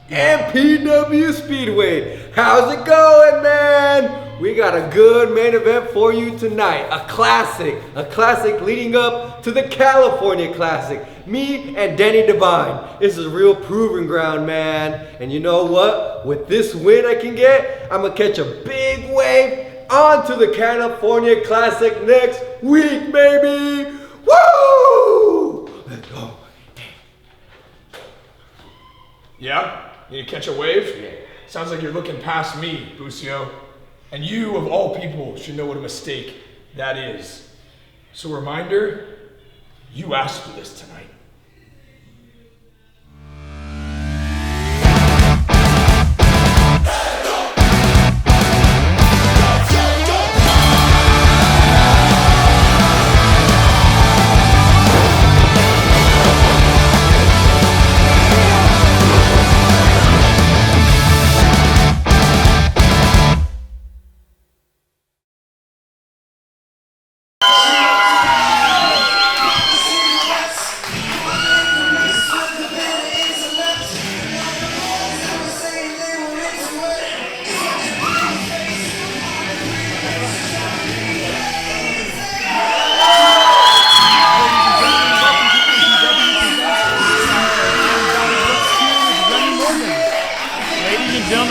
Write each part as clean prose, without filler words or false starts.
MPW Speedway. How's it going, man? We got a good main event for you tonight. A classic leading up to the California Classic. Me and Danny Devine. This is a real proving ground, man. And you know what? With this win I can get, I'm gonna catch a big wave onto the California Classic next week, baby. Woo! Let's go. Yeah? You catch a wave? Yeah. Sounds like you're looking past me, Busio. And you, of all people, should know what a mistake that is. So reminder, you asked for this tonight.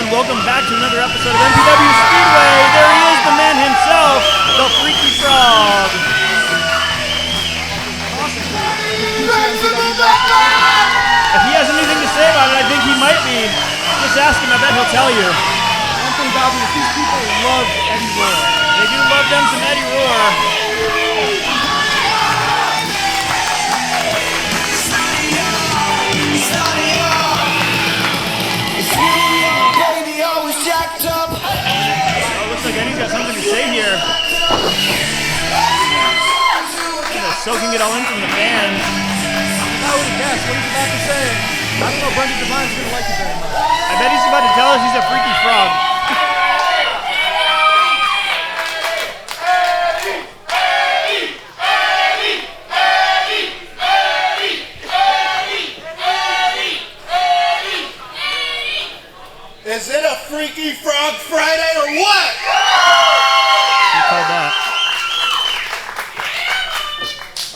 Welcome back to another episode of MPW Speedway. There he is, the man himself, the Freaky Frog. If he has anything to say about it, I think he might be. Just ask him, I bet he'll tell you. One thing about me is these people love Eddie Roar. They do love them some Eddie Roar. Looks like Eddie's got something to say here. Soaking it all in from the fans. I would have guessed what he's about to say. I don't know if Brendan Devine's going to like it very much. I bet he's about to tell us he's a freaky frog. Is it a Freaky Frog Friday or what? Who called that?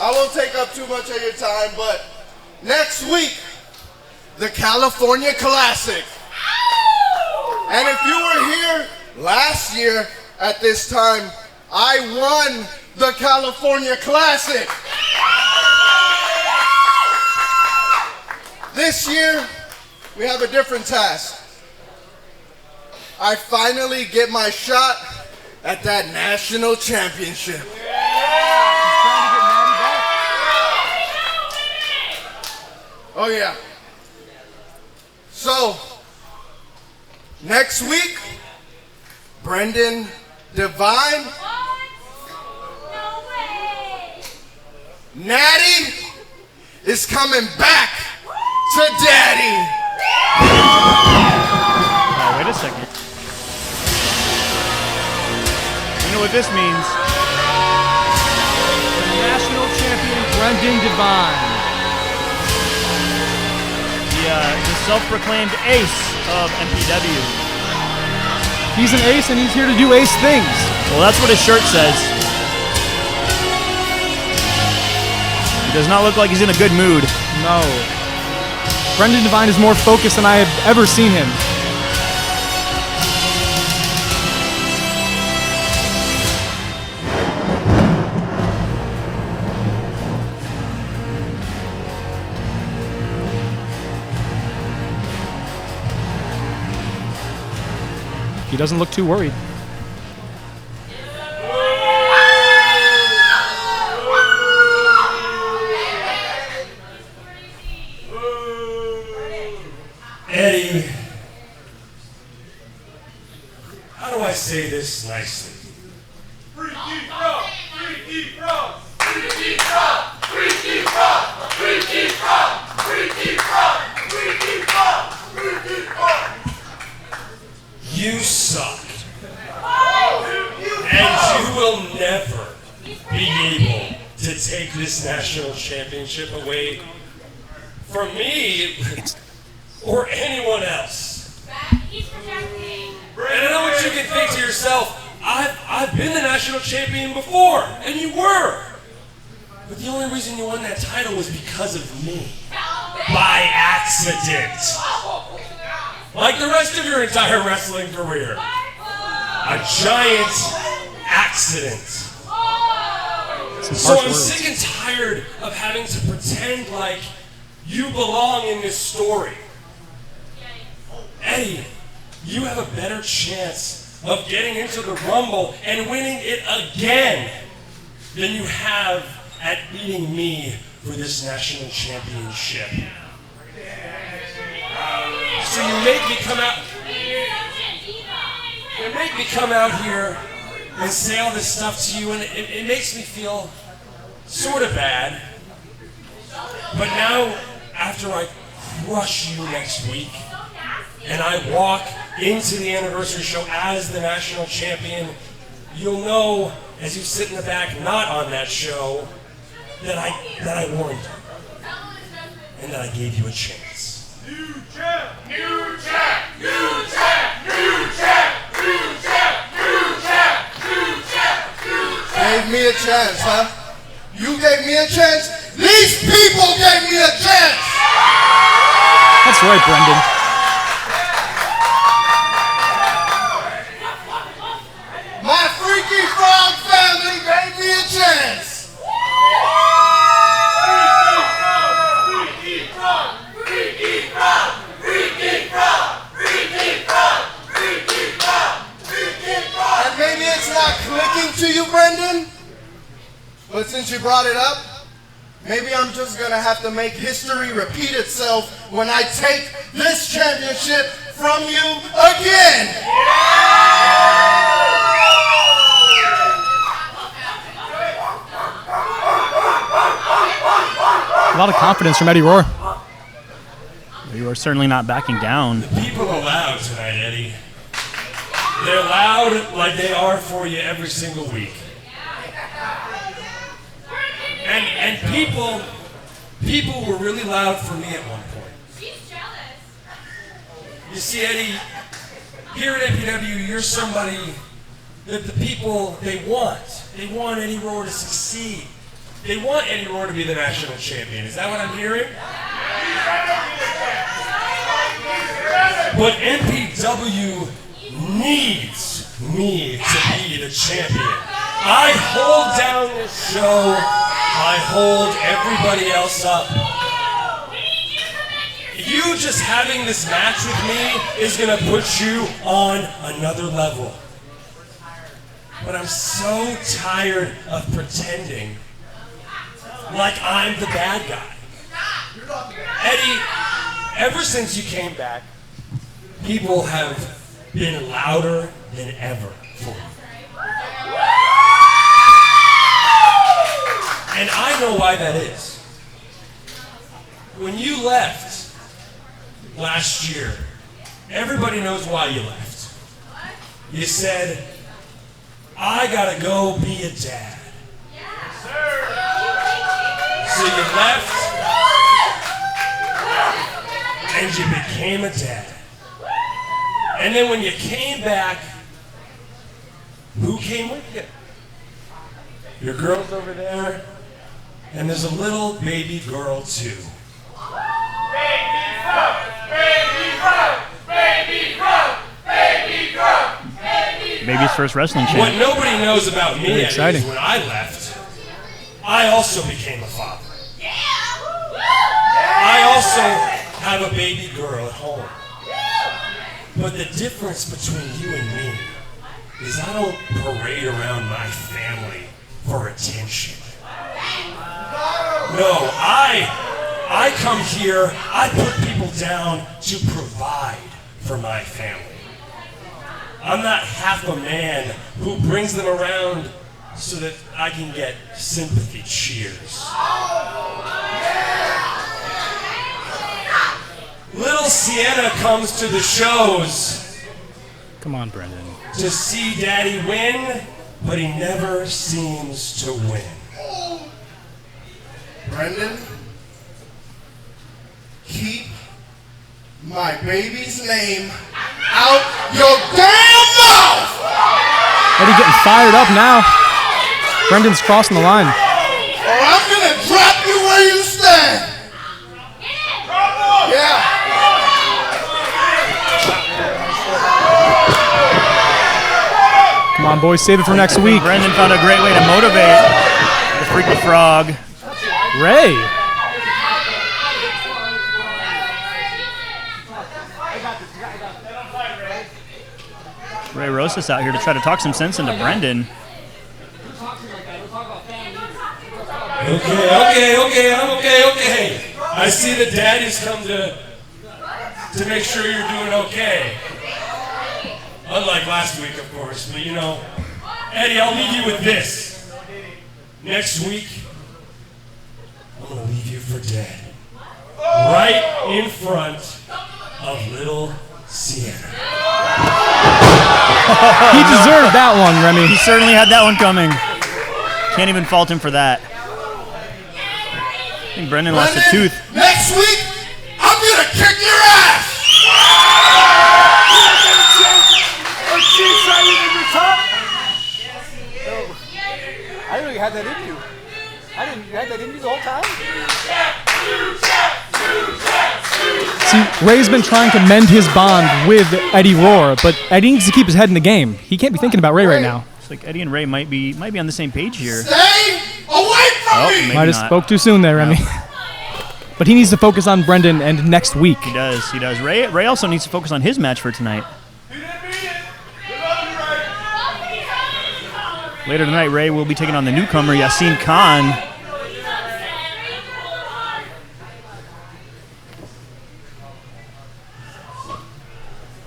I won't take up too much of your time, but next week, the California Classic. And if you were here last year at this time, I won the California Classic. This year, we have a different task. I finally get my shot at that national championship. Oh yeah. So, next week, Brendan Devine, No way! Natty is coming back to Daddy. Oh, wait a second. You know what this means? The national champion, Brendan Devine. The self-proclaimed ace of MPW. He's an ace and he's here to do ace things. Well, that's what his shirt says. He does not look like he's in a good mood. No. Brendan Devine is more focused than I have ever seen him. He doesn't look too worried. Eddie, how do I say this nicely? Freaky Frog! Freaky Frog! Freaky Frog! Freaky Frog! Freaky Frog! Freaky Frog! Freaky Frog! Freaky Frog! You suck. And you will never be able to take this national championship away from me. or anyone else. He's projecting. And I know what you can think to yourself, I've been the national champion before, and you were. But the only reason you won that title was because of me. By accident. Like the rest of your entire wrestling career. A giant accident. So I'm sick and tired of having to pretend like you belong in this story. Eddie, you have a better chance of getting into the Rumble and winning it again than you have at beating me for this national championship. So you make me come out here and say all this stuff to you, and it makes me feel sort of bad. But now, after I crush you next week, and I walk into the anniversary show as the national champion, you'll know, as you sit in the back not on that show, that I warned you, and that I gave you a chance. New champ! New champ! New champ! New champ! New champ! New champ! New champ! New champ! Gave me a chance, huh? You gave me a chance? These people gave me a chance! That's right, Brendan. My Freaky Frog family gave me a chance! Freaky frog! Freaky frog! Freaky frog! Freaky frog! Freaky frog! Freaky frog! And maybe it's not clicking to you, Brendan, but since you brought it up, maybe I'm just gonna have to make history repeat itself when I take this championship from you again! A lot of confidence from Eddie Roar. You are certainly not backing down. The people are loud tonight, Eddie. They're loud like they are for you every single week. And people were really loud for me at one point. She's jealous. You see, Eddie, here at MPW, you're somebody that the people, they want. They want Eddie Roar to succeed. They want Eddie Roar to be the national champion. Is that what I'm hearing? But MPW needs me to be the champion. I hold down this show. I hold everybody else up. You just having this match with me is going to put you on another level. But I'm so tired of pretending like I'm the bad guy. Eddie, ever since you came back, people have been louder than ever for you. And I know why that is. When you left last year, everybody knows why you left. You said, I gotta go be a dad. So you left, and you became a dad. And then when you came back, who came with you? Your girl's over there, and there's a little baby girl too. Baby frog! Baby frog! Baby frog! Baby frog! Baby's first wrestling champ. What nobody knows about me Very Eddie, exciting. is when I left, I also became a father. I also have a baby girl at home. But the difference between you and me is I don't parade around my family for attention. No, I come here, I put people down to provide for my family. I'm not half a man who brings them around so that I can get sympathy cheers. Little Sienna comes to the shows Come on, Brendan. to see Daddy win, but he never seems to win. Brendan, keep my baby's name out your damn mouth! Eddie getting fired up now. Brendan's crossing the line. Or I'm gonna drop you where you stand! Yeah. Come on, boys, save it for next week. Brendan found a great way to motivate the Freaky Frog. Ray. Ray Rosas out here to try to talk some sense into Brendan. Okay. I see the daddy's come to make sure you're doing okay. Unlike last week, of course, but you know, Eddie, I'll leave you with this. Next week, I'm gonna leave you for dead. Right in front of little Sienna. He deserved that one, Remy. He certainly had that one coming. Can't even fault him for that. I think Brendan lost a tooth. Next week, I'm gonna kick your ass! I didn't know you had that in you. You had that in you the whole time? See, Ray's been trying to mend his bond with Eddie Roar, but Eddie needs to keep his head in the game. He can't be thinking about Ray right now. It's like Eddie and Ray might be on the same page here. Stay away from me! Maybe Might have not. spoke too soon there, Remy. But he needs to focus on Brendan and next week. He does. Ray also needs to focus on his match for tonight. Later tonight, Ray will be taking on the newcomer, Yasin Khan.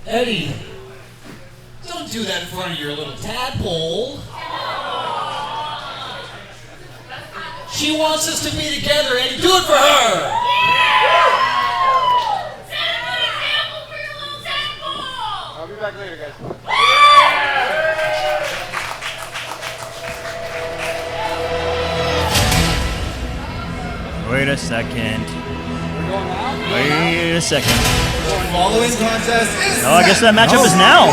Eddie, don't do that in front of your little tadpole. She wants us to be together, Eddie. Do it for her. I'll be back later, guys. Wait a second. Wait a second. Following contest is Oh, I guess that matchup is now.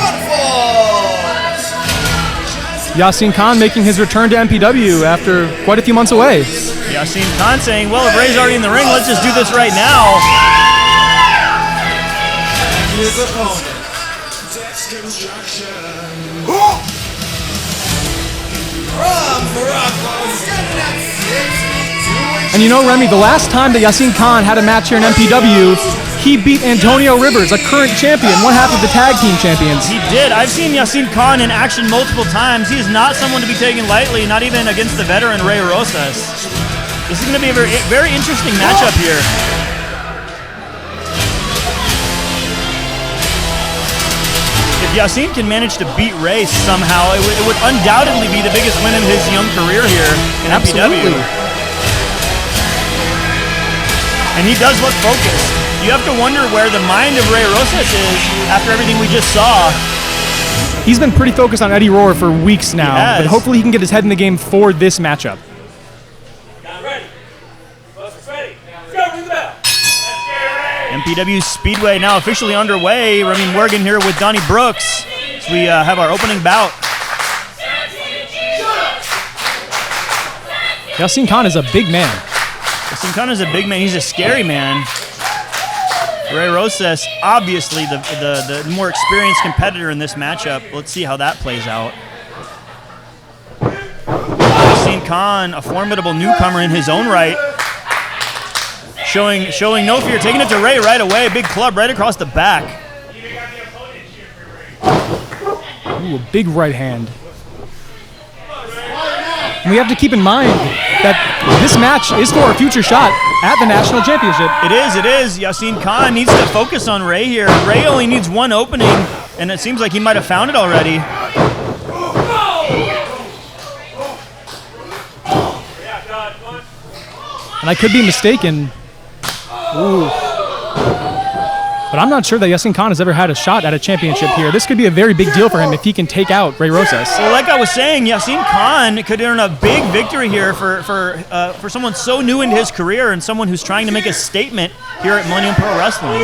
Yasin Khan making his return to MPW after quite a few months away. Yasin Khan saying, well, if Ray's already in the ring, let's just do this right now. His opponent. From Morocco, standing at 62 And you know, Remy, the last time that Yasin Khan had a match here in MPW, he beat Antonio Rivers, a current champion, one half of the tag team champions. He did. I've seen Yasin Khan in action multiple times. He is not someone to be taken lightly, not even against the veteran Ray Rosas. This is going to be a very, very interesting matchup here. If Yasin can manage to beat Ray somehow, it would undoubtedly be the biggest win in his young career here in MPW. And he does look focused. You have to wonder where the mind of Ray Rosas is after everything we just saw. He's been pretty focused on Eddie Roar for weeks now, but hopefully he can get his head in the game for this matchup. MPW Speedway now officially underway. Remy Morgan here with Donnie Brooks as we have our opening bout. Yasin Khan is a big man. Yasin Khan is a big man. He's a scary man. Ray Rosas, obviously the more experienced competitor in this matchup. Let's see how that plays out. Yasin Khan, a formidable newcomer in his own right. Showing no fear, taking it to Ray right away. Big club right across the back. Ooh, a big right hand. And we have to keep in mind that this match is for a future shot at the National Championship. It is. Yasin Khan needs to focus on Ray here. Ray only needs one opening, and it seems like he might have found it already. And I could be mistaken. Ooh. But I'm not sure that Yasin Khan has ever had a shot at a championship here. This could be a very big deal for him if he can take out Ray Rosas. Well, like I was saying, Yasin Khan could earn a big victory here for someone so new into his career and someone who's trying to make a statement here at Millennium Pro Wrestling.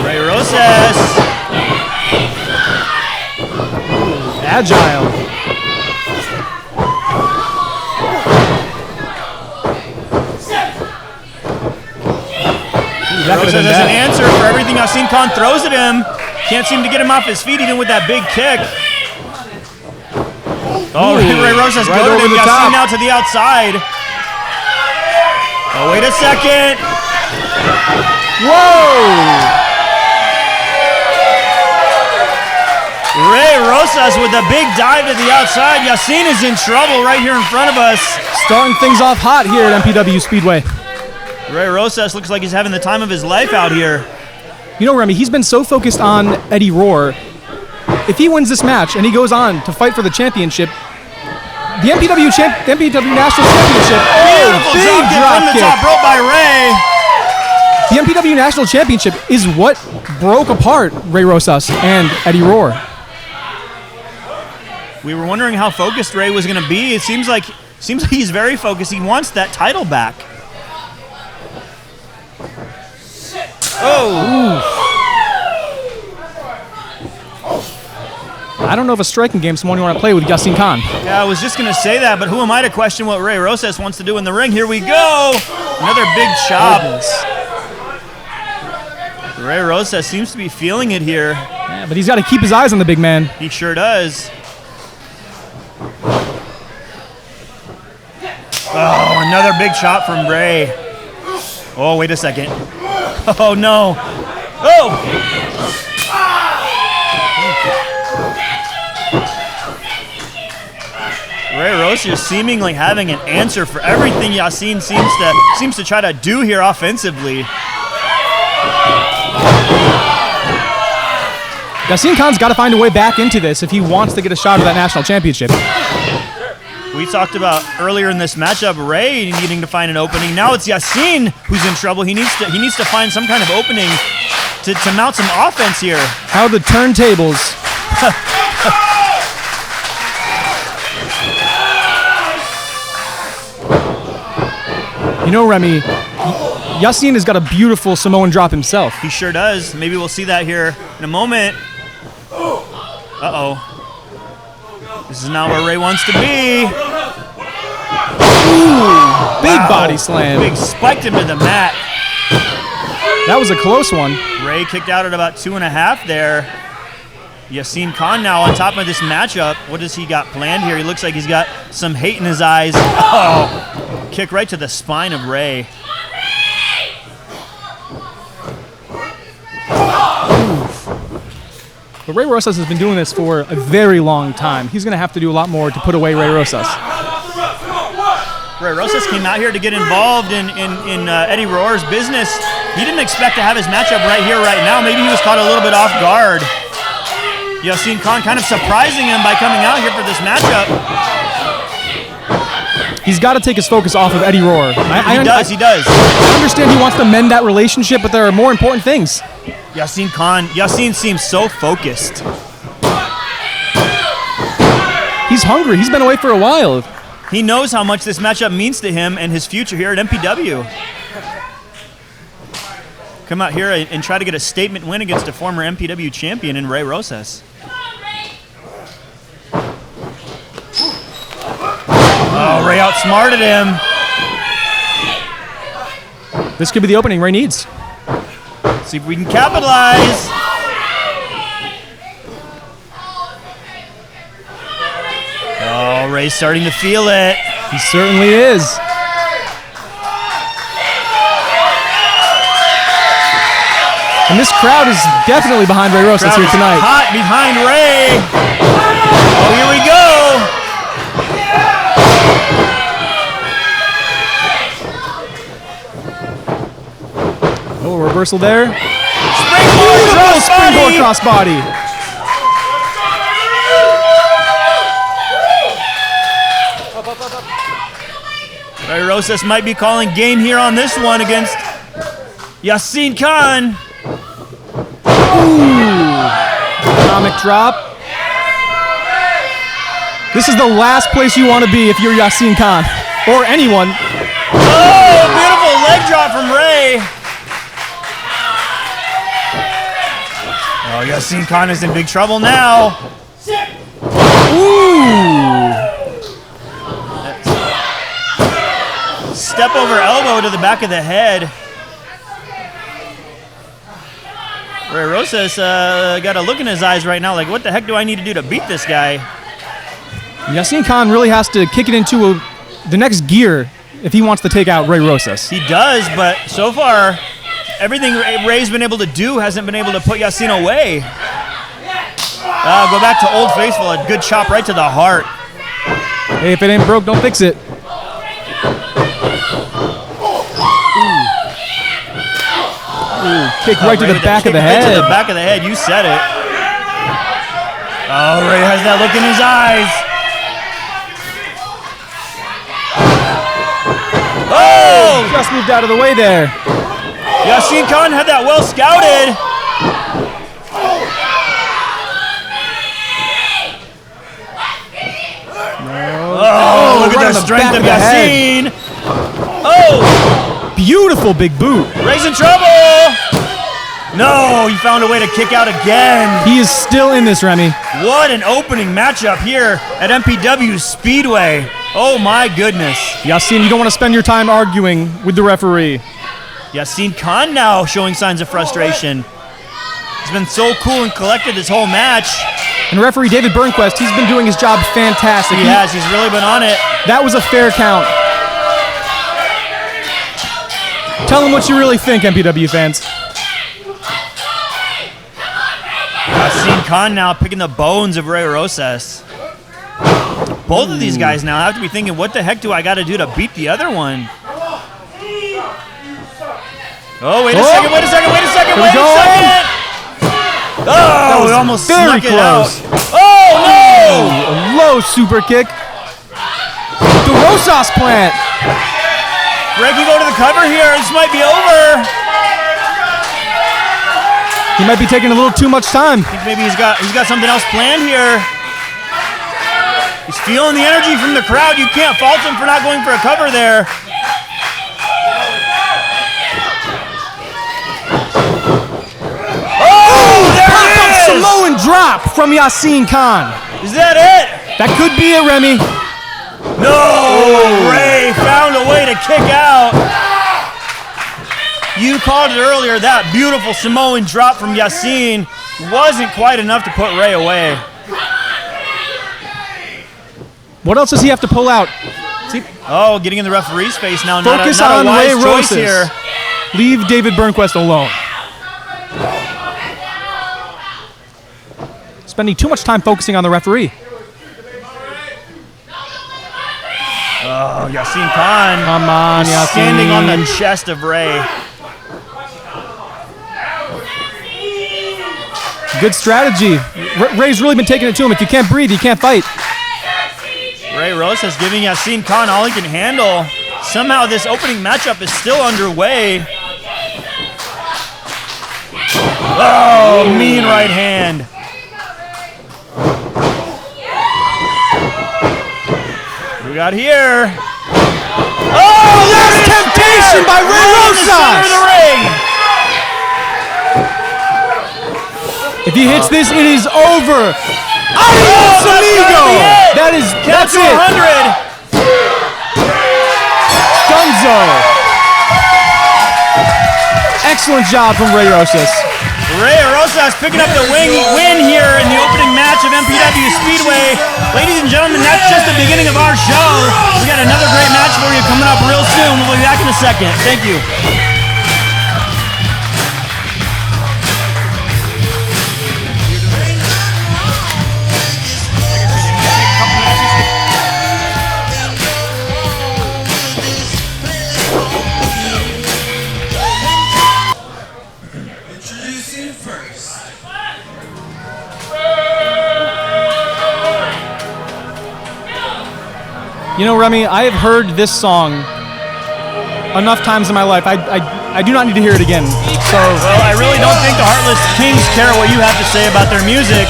Ray Rosas. Agile. Rosas has an answer for everything Yasin Khan throws at him. Can't seem to get him off his feet even with that big kick. Oh, Ray Rosas right goaded over him. the Yasin top. now to the outside. Oh, wait a second. Whoa! Ray Rosas with a big dive to the outside. Yasin is in trouble right here in front of us. Starting things off hot here at MPW Speedway. Ray Rosas looks like he's having the time of his life out here. You know, Remy, he's been so focused on Eddie Rohr. If he wins this match and he goes on to fight for the championship, the MPW National Championship. Beautiful Big drop kick from the top rope by Ray. The MPW National Championship is what broke apart Ray Rosas and Eddie Rohr. We were wondering how focused Ray was going to be. It seems like he's very focused. He wants that title back. Oh! I don't know if a striking game is someone you want to play with Yasin Khan. Yeah, I was just going to say that, but who am I to question what Ray Rosas wants to do in the ring? Here we go! Another big chop. Ray Rosas seems to be feeling it here. Yeah, but he's got to keep his eyes on the big man. He sure does. Oh, another big chop from Ray. Oh, wait a second. Oh, no. Oh! Ray Rosas seemingly having an answer for everything Yasin seems to try to do here offensively. Yasin Khan's got to find a way back into this if he wants to get a shot at that national championship. We talked about earlier in this matchup Ray needing to find an opening. Now it's Yasin who's in trouble. He needs to find some kind of opening to mount some offense here. How the turntables. You know, Remy, Yasin has got a beautiful Samoan drop himself. He sure does. Maybe we'll see that here in a moment. Uh-oh. This is not where Ray wants to be. Ooh, big body slam. Big spiked him to the mat. That was a close one. Ray kicked out at about 2.5 there. Yasin Khan now on top of this matchup. What does he got planned here? He looks like he's got some hate in his eyes. Oh, kick right to the spine of Ray. But Ray Rosas has been doing this for a very long time. He's going to have to do a lot more to put away Ray Rosas. Ray Rosas came out here to get involved in Eddie Rohr's business. He didn't expect to have his matchup right here, right now. Maybe he was caught a little bit off guard. Yasin Khan kind of surprising him by coming out here for this matchup. He's got to take his focus off of Eddie Rohr. He does. I understand he wants to mend that relationship, but there are more important things. Yasin seems so focused. He's hungry. He's been away for a while. He knows how much this matchup means to him and his future here at MPW. Come out here and try to get a statement win against a former MPW champion in Ray Rosas. Oh, Ray outsmarted him. This could be the opening Ray needs. See if we can capitalize. Oh, Ray's starting to feel it. He certainly is. And this crowd is definitely behind Ray Rosas here tonight. Hot behind Ray. Oh, here we go. Oh, reversal there. Springboard crossbody. Ray Rosas might be calling game here on this one against Yasin Khan. Atomic drop. This is the last place you want to be if you're Yasin Khan or anyone. Oh, beautiful leg drop from Ray. Oh, Yasin Khan is in big trouble now. Ooh. Step over elbow to the back of the head. Ray Rosas got a look in his eyes right now like, what the heck do I need to do to beat this guy? Yasin Khan really has to kick it into the next gear if he wants to take out Ray Rosas. He does, but so far, everything Ray's been able to do hasn't been able to put Yasin away. Go back to Old Faithful, a good chop right to the heart. Hey, if it ain't broke, don't fix it. Ooh, kick right to the back of the head. Right to the back of the head, you said it. Oh, Ray has that look in his eyes. Oh! Just moved out of the way there. Yasin Khan had that well scouted. Oh, look at the strength of Yasin. Oh! Beautiful big boot. Ray's in trouble. No, he found a way to kick out again. He is still in this, Remy. What an opening matchup here at MPW Speedway. Oh my goodness. Yasin, you don't want to spend your time arguing with the referee. Yasin Khan now showing signs of frustration. He's been so cool and collected this whole match. And referee David Burnquist, he's been doing his job fantastic. He has, he's really been on it. That was a fair count. Tell him what you really think, MPW fans. Yasin Khan now picking the bones of Ray Rosas. Both of these guys now have to be thinking, what the heck do I got to do to beat the other one? Oh, wait a second, wait a second, wait a second, wait a second! Oh, we almost snuck it out. Oh, no! A low super kick. The Rosas plant. Ray can go to the cover here. This might be over. He might be taking a little too much time. I think maybe he's got something else planned here. He's feeling the energy from the crowd. You can't fault him for not going for a cover there. Oh, there it is! Samoan drop from Yasin Khan. Is that it? That could be it, Remy. No! Ray found a way to kick out. You called it earlier, that beautiful Samoan drop from Yasin wasn't quite enough to put Ray away. What else does he have to pull out? Oh, getting in the referee's face now. Focus not on a wise Ray choice Rosas. here. Leave David Burnquist alone. Spending too much time focusing on the referee. Oh, Yasin Khan. Come on, Yasin. Standing on the chest of Ray. Good strategy. Ray's really been taking it to him. If you can't breathe, you can't fight. Ray Rosas giving Yasin Khan all he can handle. Somehow this opening matchup is still underway. Oh, mean right hand. What we got here? Oh, there's temptation by Ray Rosas. The ring. If he hits this, it is over. Adios, amigo. That's it. 100. Dunzo. Excellent job from Ray Rosas. Ray Rosas picking up the win here in the opening match of MPW Speedway. Ladies and gentlemen, that's just the beginning of our show. We got another great match for you coming up real soon. We'll be back in a second. Thank you. You know, Remy, I have heard this song enough times in my life. I do not need to hear it again. So, well, I really don't think the Heartless Kings care what you have to say about their music.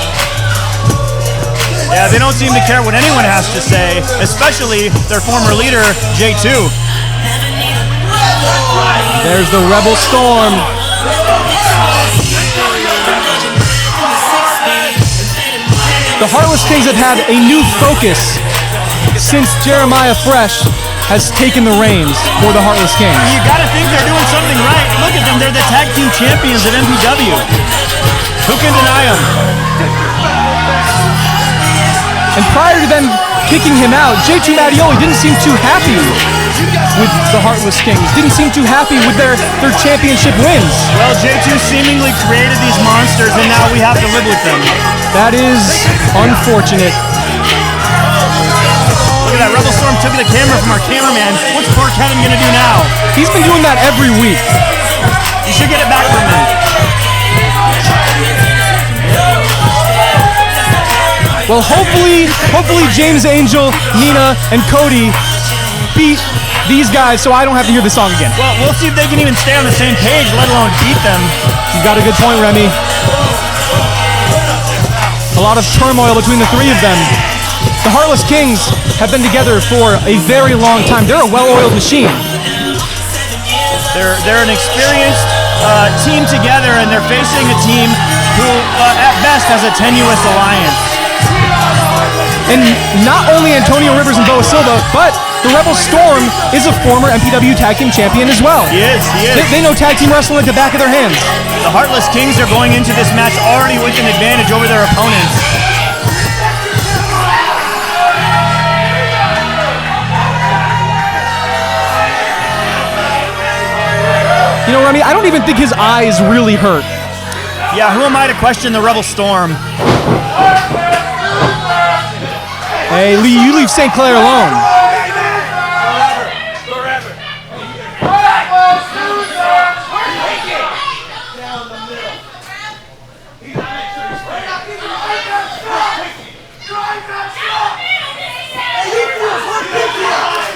Yeah, they don't seem to care what anyone has to say, especially their former leader, J2. There's the Rebel Storm. The Heartless Kings have had a new focus since Jeremiah Fresh has taken the reins for the Heartless Kings. You gotta think they're doing something right. Look at them, they're the tag team champions of MPW. Who can deny them? And prior to them kicking him out, J2 Mattioli didn't seem too happy with the Heartless Kings, didn't seem too happy with their championship wins. Well, J2 seemingly created these monsters and now we have to live with them. That is unfortunate. Look at that, Rebel Storm took the camera from our cameraman. What's poor Kevin gonna do now? He's been doing that every week. You should get it back from him. Well, hopefully James Angel, Nina, and Cody beat these guys so I don't have to hear the song again. Well, we'll see if they can even stay on the same page, let alone beat them. You got a good point, Remy. A lot of turmoil between the three of them. The Heartless Kings have been together for a very long time. They're a well-oiled machine. They're an experienced team together, and they're facing a team who, at best, has a tenuous alliance. And not only Antonio Rivers and Boa Silva, but the Rebel Storm is a former MPW Tag Team Champion as well. He is. They know tag team wrestling like the back of their hands. The Heartless Kings are going into this match already with an advantage over their opponents. You know, Remy, I don't even think his eyes really hurt. Yeah, who am I to question the Rebel Storm? Hey, Lee, you leave St. Clair alone.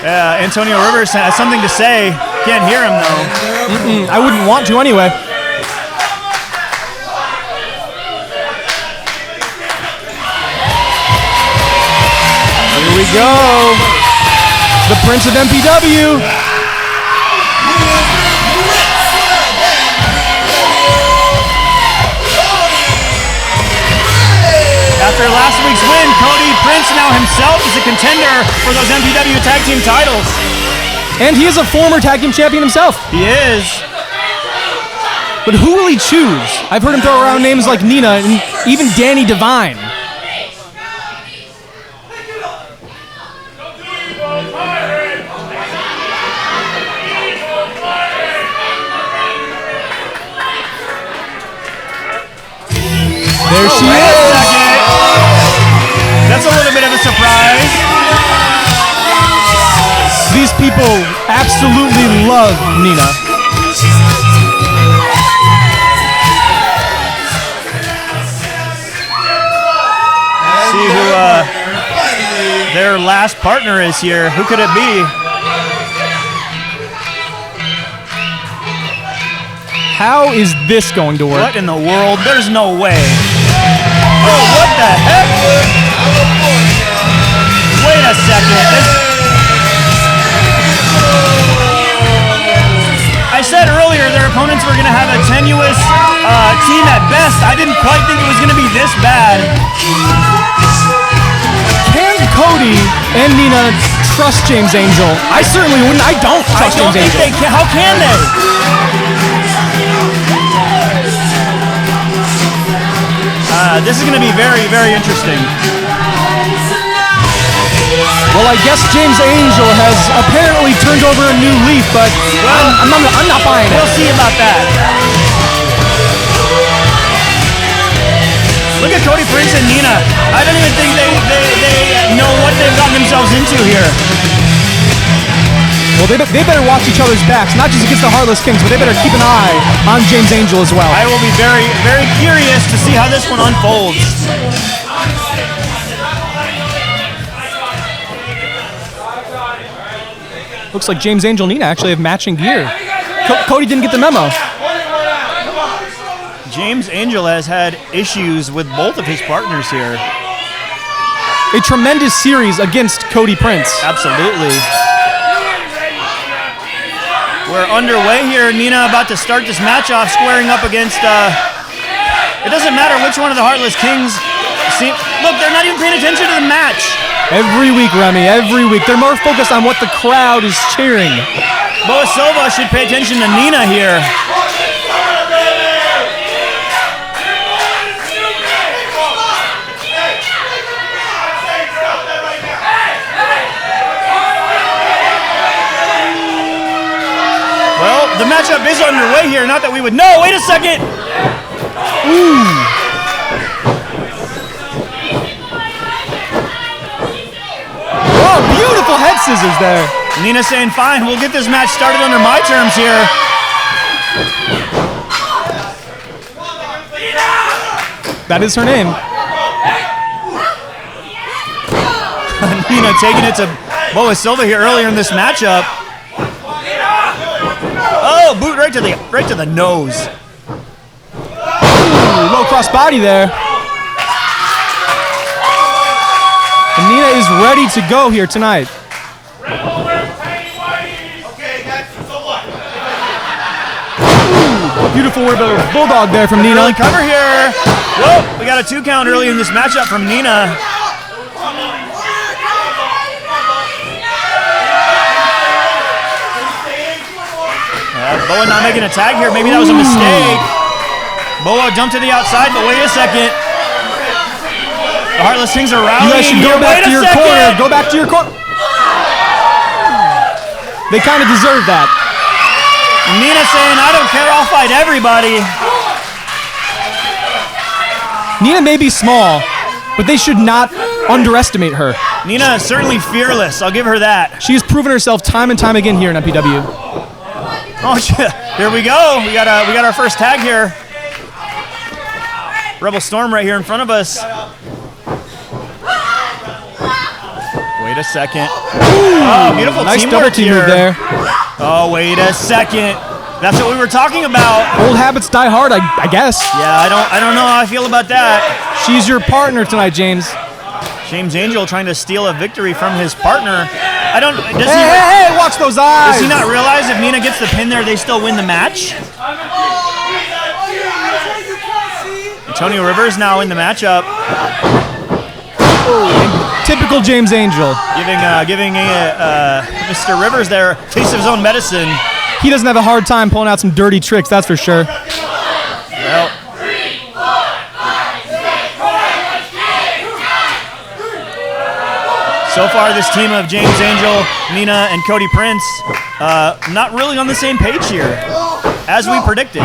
Yeah, Antonio Rivers has something to say. Can't hear him, though. I wouldn't want to anyway. Here we go. The Prince of MPW. After last week's win, Cody Prince now himself is a contender for those MPW Tag Team titles. And he is a former Tag Team Champion himself. He is. But who will he choose? I've heard him throw around names like Nina and even Danny Devine. There she is. That's a little bit of a surprise. These people absolutely love Nina. See who their last partner is here. Who could it be? How is this going to work? What in the world? There's no way. Oh, what the heck? Wait a second. I said earlier their opponents were going to have a tenuous team at best. I didn't quite think it was going to be this bad. Can Cody and Nina trust James Angel? I certainly wouldn't. I don't trust James Angel. They can. How can they? This is going to be very, very interesting. Well, I guess James Angel has apparently turned over a new leaf, but I'm not buying it. We'll see about that. Look at Cody Prince and Nina. I don't even think they know what they've gotten themselves into here. Well, they better watch each other's backs, not just against the Heartless Kings, but they better keep an eye on James Angel as well. I will be very, very curious to see how this one unfolds. Looks like James Angel and Nina actually have matching gear. Cody didn't get the memo. James Angel has had issues with both of his partners here. A tremendous series against Cody Prince. Absolutely. We're underway here. Nina about to start this match off, squaring up against, it doesn't matter which one of the Heartless Kings. See, look, they're not even paying attention to the match. Every week, Remy, every week. They're more focused on what the crowd is cheering. Boa Silva should pay attention to Nina here. Well, the matchup is underway here. Not that we would know. Wait a second. Ooh. Oh, beautiful head scissors there. Nina saying, fine, we'll get this match started under my terms here. That is her name. Nina taking it to Boa Silva here earlier in this matchup. Oh, boot right to the nose. Ooh, low cross body there. And Nina is ready to go here tonight. Ooh, beautiful bulldog there from Nina. Early cover here. Whoa, we got a 2 count early in this matchup from Nina. Boa not making a tag here. Maybe that was a mistake. Boa jumped to the outside, but wait a second. The Heartless Kings are rallying. You guys should go back to your corner. Go back to your corner. They kind of deserve that. Nina saying, I don't care, I'll fight everybody. Nina may be small, but they should not underestimate her. Nina is certainly fearless. I'll give her that. She has proven herself time and time again here in MPW. Oh, here we go. We got our first tag here. Rebel Storm right here in front of us. Wait a second. Oh, beautiful nice teamwork double team here. move there. Oh, wait a second. That's what we were talking about. Old habits die hard, I guess. Yeah, I don't know how I feel about that. She's your partner tonight, James. James Angel trying to steal a victory from his partner. Hey, watch those eyes. Does he not realize if Nina gets the pin there, they still win the match? Antonio Rivers now in the matchup. Typical James Angel. Giving Mr. Rivers there a taste of his own medicine. He doesn't have a hard time pulling out some dirty tricks, that's for sure. Well, so far, this team of James Angel, Nina, and Cody Prince, not really on the same page here, as we predicted.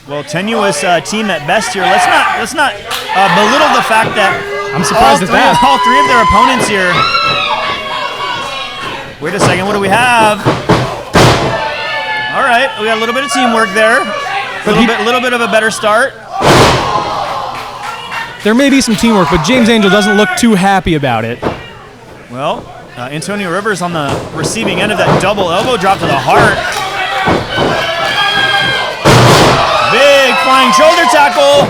Well, tenuous team at best here. Let's not belittle the fact that I'm surprised at that. All three of their opponents here. Wait a second, what do we have? All right, we got a little bit of teamwork there. A little bit of a better start. There may be some teamwork, but James Angel doesn't look too happy about it. Well, Antonio Rivers on the receiving end of that double elbow drop to the heart. Big flying shoulder tackle.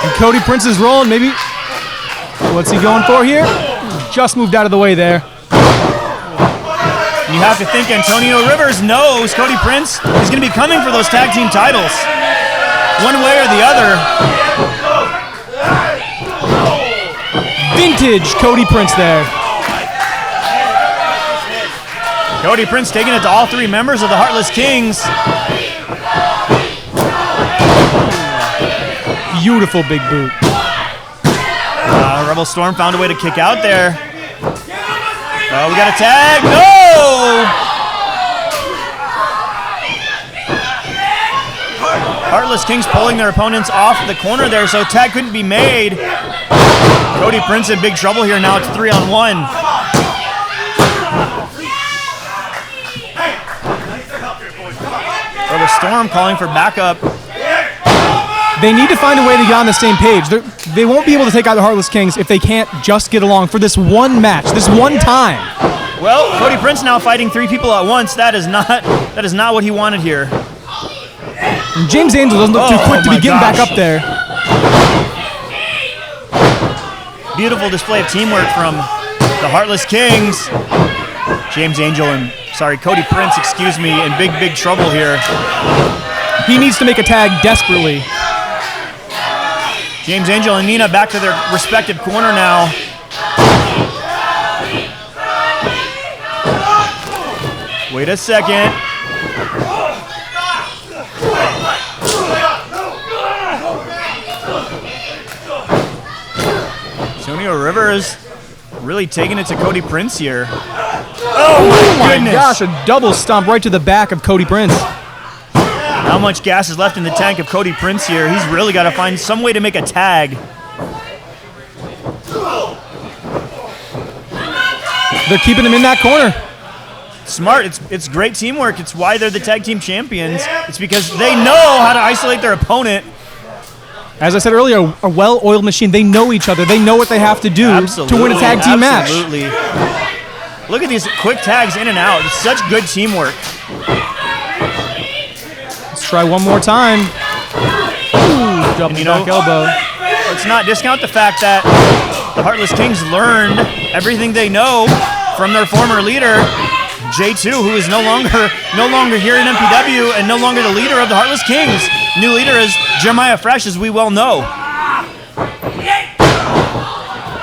And Cody Prince is rolling, maybe. What's he going for here? Just moved out of the way there. You have to think Antonio Rivers knows Cody Prince is going to be coming for those tag team titles. One way or the other. Vintage Cody Prince there. Cody Prince taking it to all three members of the Heartless Kings. Beautiful big boot. Rebel Storm found a way to kick out there. Oh, we got a tag. No! Heartless Kings pulling their opponents off the corner there, so tag couldn't be made. Cody Prince in big trouble here. Now it's 3-on-1. Rebel Storm calling for backup. They need to find a way to get on the same page. They won't be able to take out the Heartless Kings if they can't just get along for this one match, this one time. Well, Cody Prince now fighting 3 people at once. That is not what he wanted here. And James Angel doesn't look too quick to be getting back up there. Beautiful display of teamwork from the Heartless Kings. James Angel and, Cody Prince, excuse me, in big trouble here. He needs to make a tag desperately. James Angel and Nina back to their respective corner now. Wait a second. Antonio Rivers really taking it to Cody Prince here. Oh my gosh, a double stomp right to the back of Cody Prince. How much gas is left in the tank of Cody Prince here? He's really got to find some way to make a tag. They're keeping him in that corner. Smart. It's great teamwork. It's why they're the tag team champions. It's because they know how to isolate their opponent. As I said earlier, a well-oiled machine. They know each other. They know what they have to do to win a tag team match. Absolutely. Look at these quick tags in and out. It's such good teamwork. Let's try one more time. Ooh, jumping back elbow. Let's not discount the fact that the Heartless Kings learned everything they know from their former leader, J2, who is no longer here in MPW and no longer the leader of the Heartless Kings. New leader is Jeremiah Fresh, as we well know.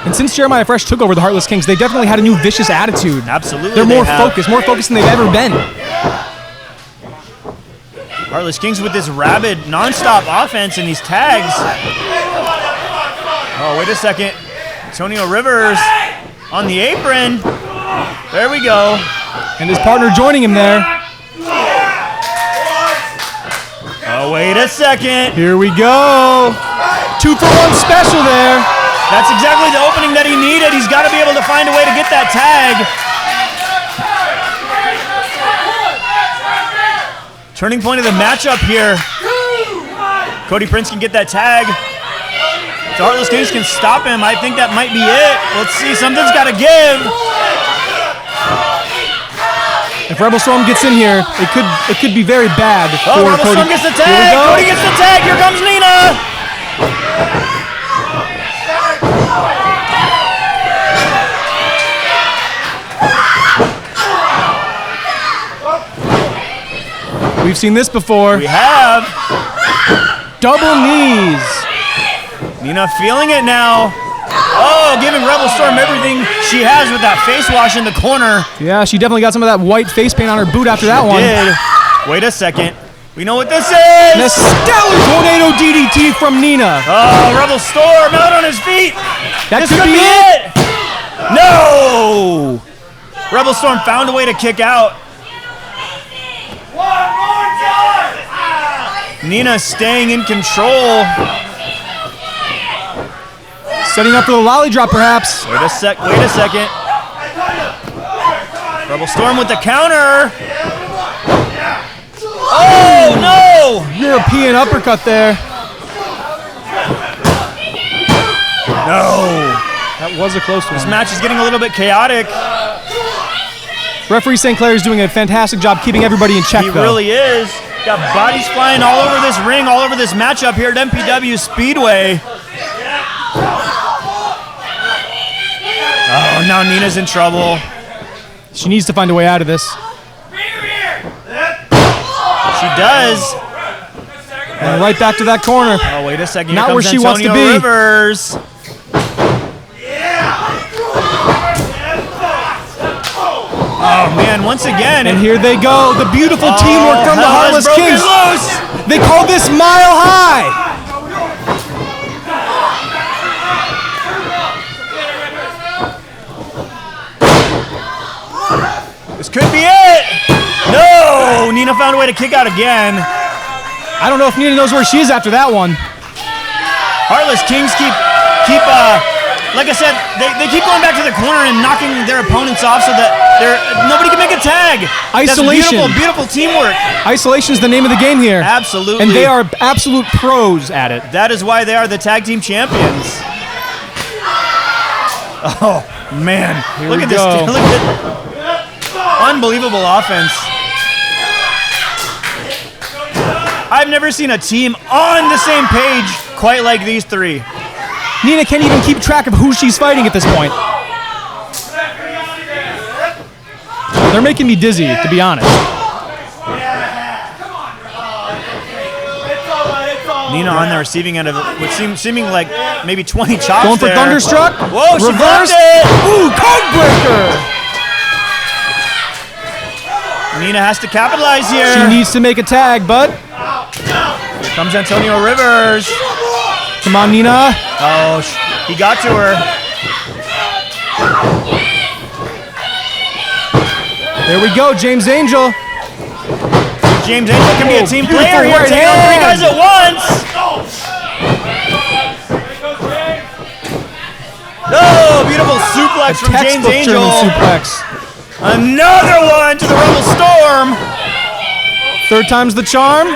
And since Jeremiah Fresh took over the Heartless Kings, they definitely had a new vicious attitude. Absolutely. They're more focused than they've ever been. Heartless Kings with this rabid, non-stop offense and these tags. Oh, wait a second. Antonio Rivers on the apron. There we go. And his partner joining him there. Oh, wait a second. Here we go. 2-for-1 special there. That's exactly the opening that he needed. He's got to be able to find a way to get that tag. Turning point of the matchup here. Cody Prince can get that tag. The Heartless Kings can stop him. I think that might be it. Let's see. Something's got to give. If Rebel Storm gets in here, it could be very bad for Rebel Cody. Storm gets the tag. Cody gets the tag. Here comes Nina. We've seen this before. We have. Double knees. Nina feeling it now. Oh, giving Rebel Storm everything she has with that face wash in the corner. Yeah, she definitely got some of that white face paint on her boot after that one. Did. Wait a second. We know what this is. And a stellar tornado DDT from Nina. Oh, Rebel Storm out on his feet. This could be it. No. Rebel Storm found a way to kick out. Nina staying in control. Setting up for the lolly drop, perhaps. Wait a second. Rebel Storm with the counter. Oh, no! European uppercut there. No. That was a close one. This match is getting a little bit chaotic. Referee St. Clair is doing a fantastic job keeping everybody in check, He though. really is. Got bodies flying all over this ring, all over this matchup here at MPW Speedway. Oh, now Nina's in trouble. She needs to find a way out of this. She does. And right back to that corner. Oh, wait a second. Not Here where comes she wants to Antonio be. Rivers. Oh, man, once again. And here they go. The beautiful teamwork from the hell Heartless has broken Kings. loose. They call this Mile High. This could be it. No, Nina found a way to kick out again. I don't know if Nina knows where she is after that one. Heartless Kings keep like I said, they keep going back to the corner and knocking their opponents off so that nobody can make a tag. Isolation. That's beautiful teamwork. Isolation is the name of the game here. Absolutely. And they are absolute pros at it. That is why they are the tag team champions. Oh, man. Look at this. Look at this. Unbelievable offense. I've never seen a team on the same page quite like these three. Nina can't even keep track of who she's fighting at this point. They're making me dizzy, to be honest. Nina on the receiving end of what seeming like maybe 20 chops. Going for there. Thunderstruck. Whoa, she blocked it. Ooh, code breaker. Nina has to capitalize here. She needs to make a tag, but here comes Antonio Rivers. Come on, Nina. Oh, he got to her. There we go, James Angel. James Angel can be a team player here, right taking on three guys at once. Oh, beautiful suplex from James Angel. Suplex. Another one to the Rebel Storm. Third time's the charm.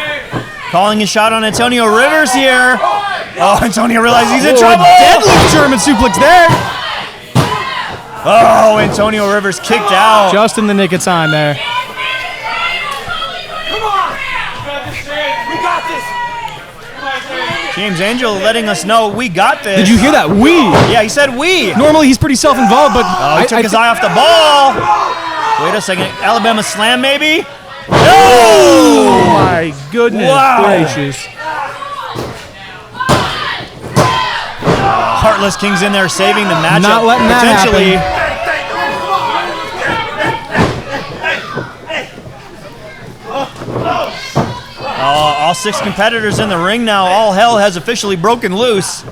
Calling a shot on Antonio Rivers here. Oh, Antonio realizes he's in trouble. Deadlift German suplex there. Oh, Antonio Rivers kicked out. Just in the nick of time there. James Angel letting us know we got this. Did you hear that? We. Yeah, he said we. Normally he's pretty self-involved, but he took his eye off the ball. Wait a second. Alabama slam maybe? No! Oh my goodness gracious. Heartless King's in there saving the matchup. Not letting that potentially. All 6 competitors in the ring now. All hell has officially broken loose. Who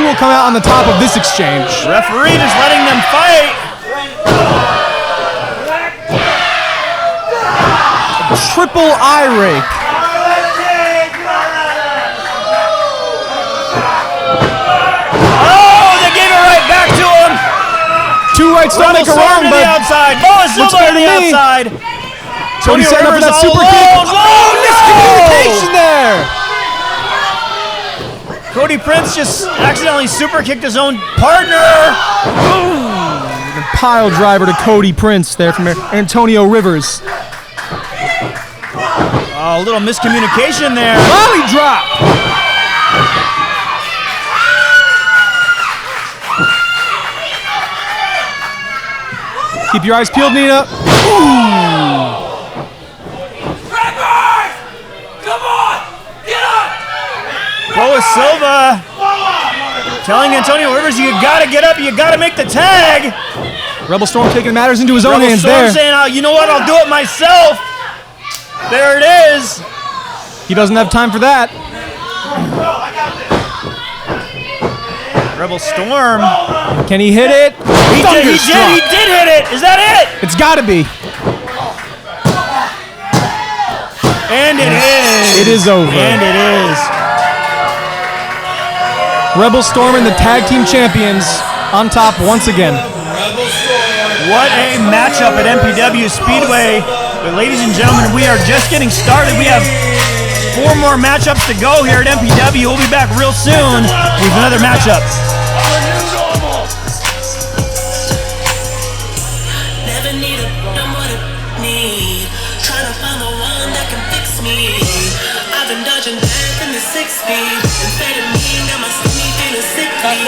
will come out on the top of this exchange? Referee just letting them fight. Triple eye rake. Oh, they gave it right back to him. 2 rights don't make a wrong, but outside. Oh, it's looks Silva better to the to me. outside. Tony setting up for that Rivers super all kick. alone. Oh, miscommunication there. Cody Prince just accidentally super kicked his own partner. Pile driver to Cody Prince there from Antonio Rivers. Oh, a little miscommunication there. Volley drop. Keep your eyes peeled, Nina. Ooh. Boa Silva telling Antonio Rivers, you gotta get up, you gotta make the tag. Rebel Storm taking matters into his own Rebel hands Storm there. saying, oh, you know what, I'll do it myself. There it is. He doesn't have time for that. Rebel Storm. Can he hit it? He did hit it. Is that it? It's gotta be. And it is. It is over. And it is. Rebel Storm and the tag team champions on top once again. What a matchup at MPW Speedway. But ladies and gentlemen, we are just getting started. We have 4 more matchups to go here at MPW. We'll be back real soon with another matchup. Never need a number to need. Trying to find the one that can fix me. I've been dodging death in the 6-speed. Instead of me, got my stomach feeling sickly.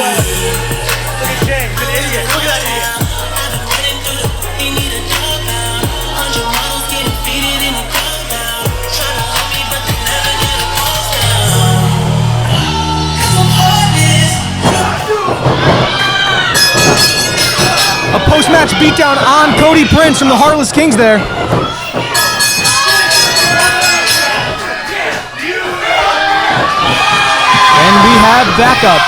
James, an idiot. Look at that idiot. I've been running through the they need a dog out. 100 models getting faded in the crowd now. Trying to help me, but they never get a pulse down. Cause I'm heartless. A post-match beatdown on Cody Prince from the Heartless Kings there. And we have backup.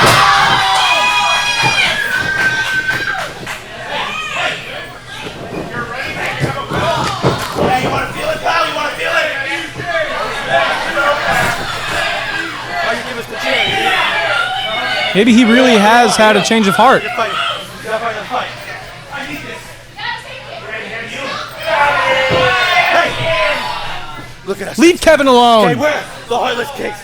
Maybe he really has had a change of heart. Look at us. Leave Kevin alone. Okay, we're the Heartless Kings.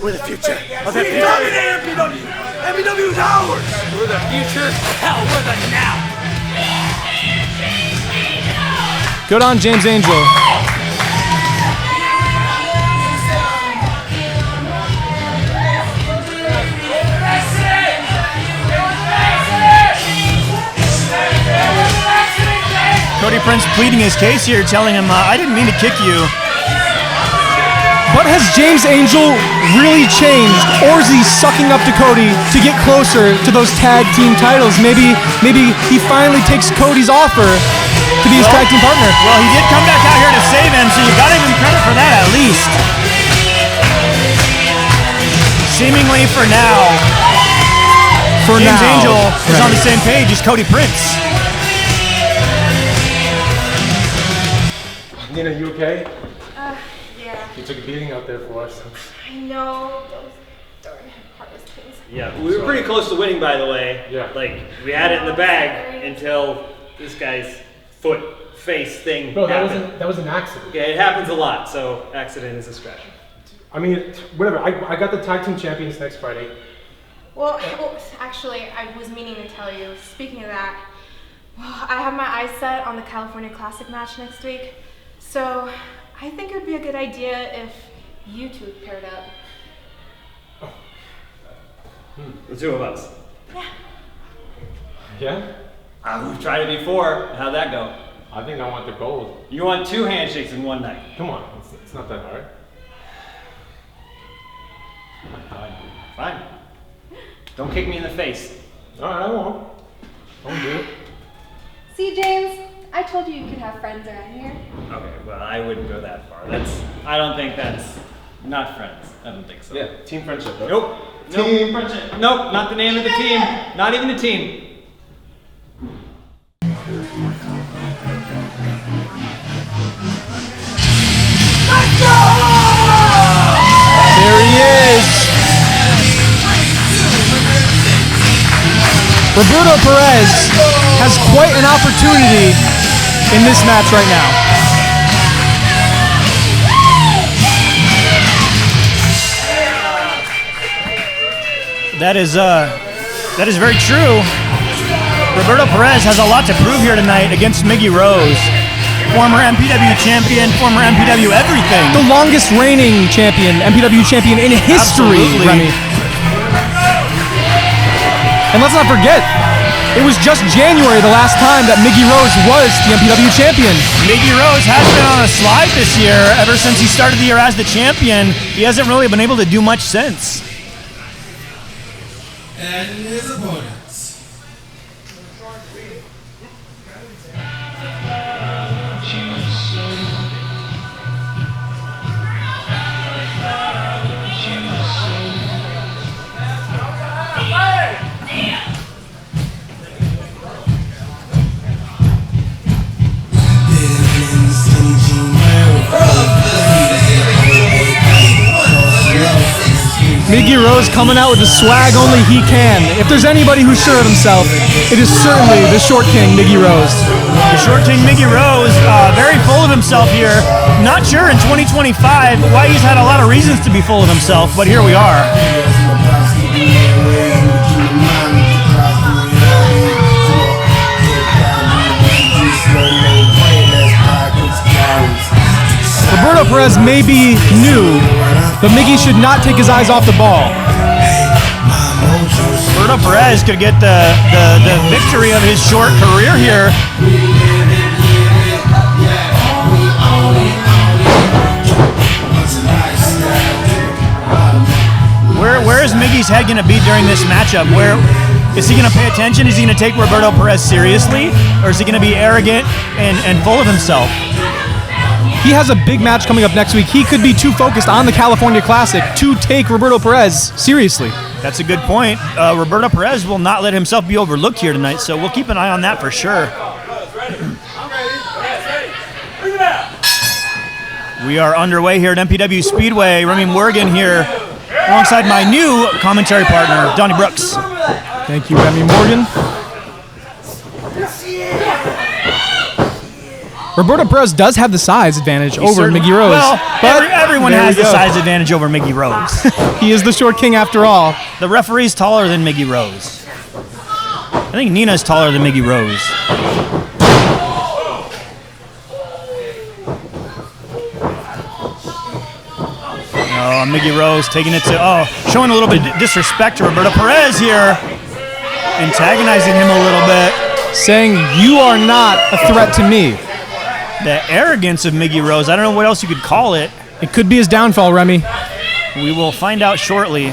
We're the future of MPW. MPW. MPW is ours. We're the future. Hell, we're the now. Good on James Angel. Cody Prince pleading his case here, telling him, I didn't mean to kick you. But has James Angel really changed, or is he sucking up to Cody to get closer to those tag team titles? Maybe he finally takes Cody's offer to be his tag team partner. Well, he did come back out here to save him, so you got to give him credit for that at least. Seemingly for now, James Angel is on the same page as Cody Prince. Nina, you okay? Yeah. You took a beating out there for us. I know. Those darn Heartless Kings. Yeah, we were pretty close to winning, by the way. Yeah. Like, we had it in the bag until this guy's face thing Bro, happened. that was an accident. Okay, it happens a lot, so accident is a stretch. I mean, whatever. I got the tag team champions next Friday. Well, actually, I was meaning to tell you. Speaking of that, I have my eyes set on the California Classic match next week. So, I think it would be a good idea if you two paired up. The two of us. Yeah? We've tried it before. How'd that go? I think I want the gold. You want 2 handshakes in one night. Come on, it's not that hard. Fine. Don't kick me in the face. Alright, I won't. I won't do it. See, James? I told you you could have friends around here. Okay, well, I wouldn't go that far. I don't think that's not friends. I don't think so. Yeah, team friendship. Right? Nope. Team friendship. Nope, not the name of the team. Not even the team. There he is. Roberto Perez has quite an opportunity in this match right now. That is very true. Roberto Perez has a lot to prove here tonight against Miggy Rose. Former MPW champion, former MPW everything. The longest reigning champion, MPW champion in history, Absolutely. Remy. And let's not forget, it was just January the last time that Miggy Rose was the MPW champion. Miggy Rose has been on a slide this year. Ever since he started the year as the champion, he hasn't really been able to do much since. And his opponents. Miggy Rose coming out with the swag only he can. If there's anybody who's sure of himself, it is certainly the Short King, Miggy Rose. The Short King Miggy Rose, very full of himself here. Not sure in 2025 why he's had a lot of reasons to be full of himself, but here we are. Roberto Perez may be new, but Miggy should not take his eyes off the ball. Roberto Perez could get the victory of his short career here. Where is Miggy's head going to be during this matchup? Where is he going to pay attention? Is he going to take Roberto Perez seriously? Or is he going to be arrogant and full of himself? He has a big match coming up next week. He could be too focused on the California Classic to take Roberto Perez seriously. That's a good point. Roberto Perez will not let himself be overlooked here tonight, so we'll keep an eye on that for sure. We are underway here at MPW Speedway. Remy Morgan here alongside my new commentary partner, Donnie Brooks. Thank you, Remy Morgan. Roberto Perez does have the size advantage over Miggy Rose. Well, but everyone has the size advantage over Miggy Rose. He is the short king after all. The referee's taller than Miggy Rose. I think Nina's taller than Miggy Rose. Oh, Miggy Rose taking it to, showing a little bit of disrespect to Roberto Perez here. Antagonizing him a little bit. Saying, you are not a threat to me. The arrogance of Miggy Rose, I don't know what else you could call it. It could be his downfall, Remy. We will find out shortly.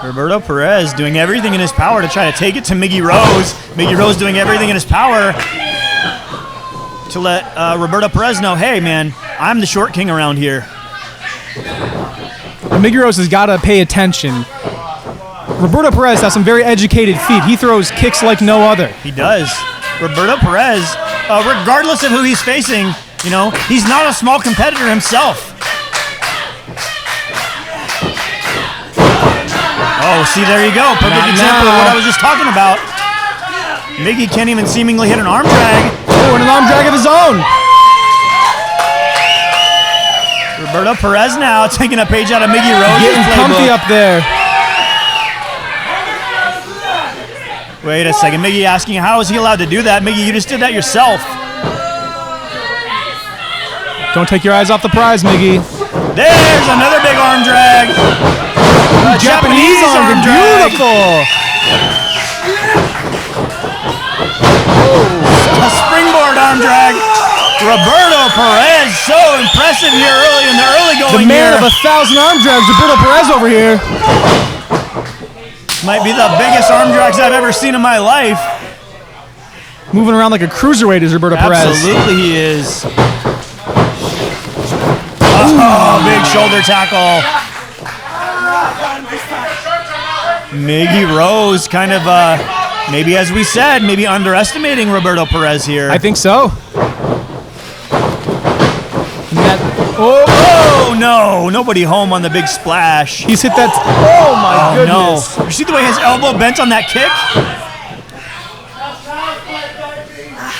Roberto Perez doing everything in his power to try to take it to Miggy Rose. Miggy Rose doing everything in his power to let Roberto Perez know, hey, man, I'm the short king around here. Miggy Rose has got to pay attention. Roberto Perez has some very educated feet. He throws kicks like no other. He does. Roberto Perez, regardless of who he's facing, you know, he's not a small competitor himself. Oh, see, there you go. Perfect example of what I was just talking about. Miggy can't even seemingly hit an arm drag. Oh, and an arm drag of his own. Roberto Perez now taking a page out of Miggy Rose's getting comfy up there. Wait a second. Miggy asking, how is he allowed to do that? Miggy, you just did that yourself. Don't take your eyes off the prize, Miggy. There's another big arm drag. Japanese arm drag. Beautiful. A springboard arm drag. Roberto Perez, so impressive here early in the early going. The man of 1,000 arm drags, Roberto Perez over here. Might be the biggest arm drags I've ever seen in my life. Moving around like a cruiserweight is Roberto Perez. Absolutely he is. Oh, big shoulder tackle. Miggy Rose kind of, maybe as we said, maybe underestimating Roberto Perez here. I think so. Oh, no. Nobody home on the big splash. He's hit that. Oh, my goodness. No. You see the way his elbow bent on that kick?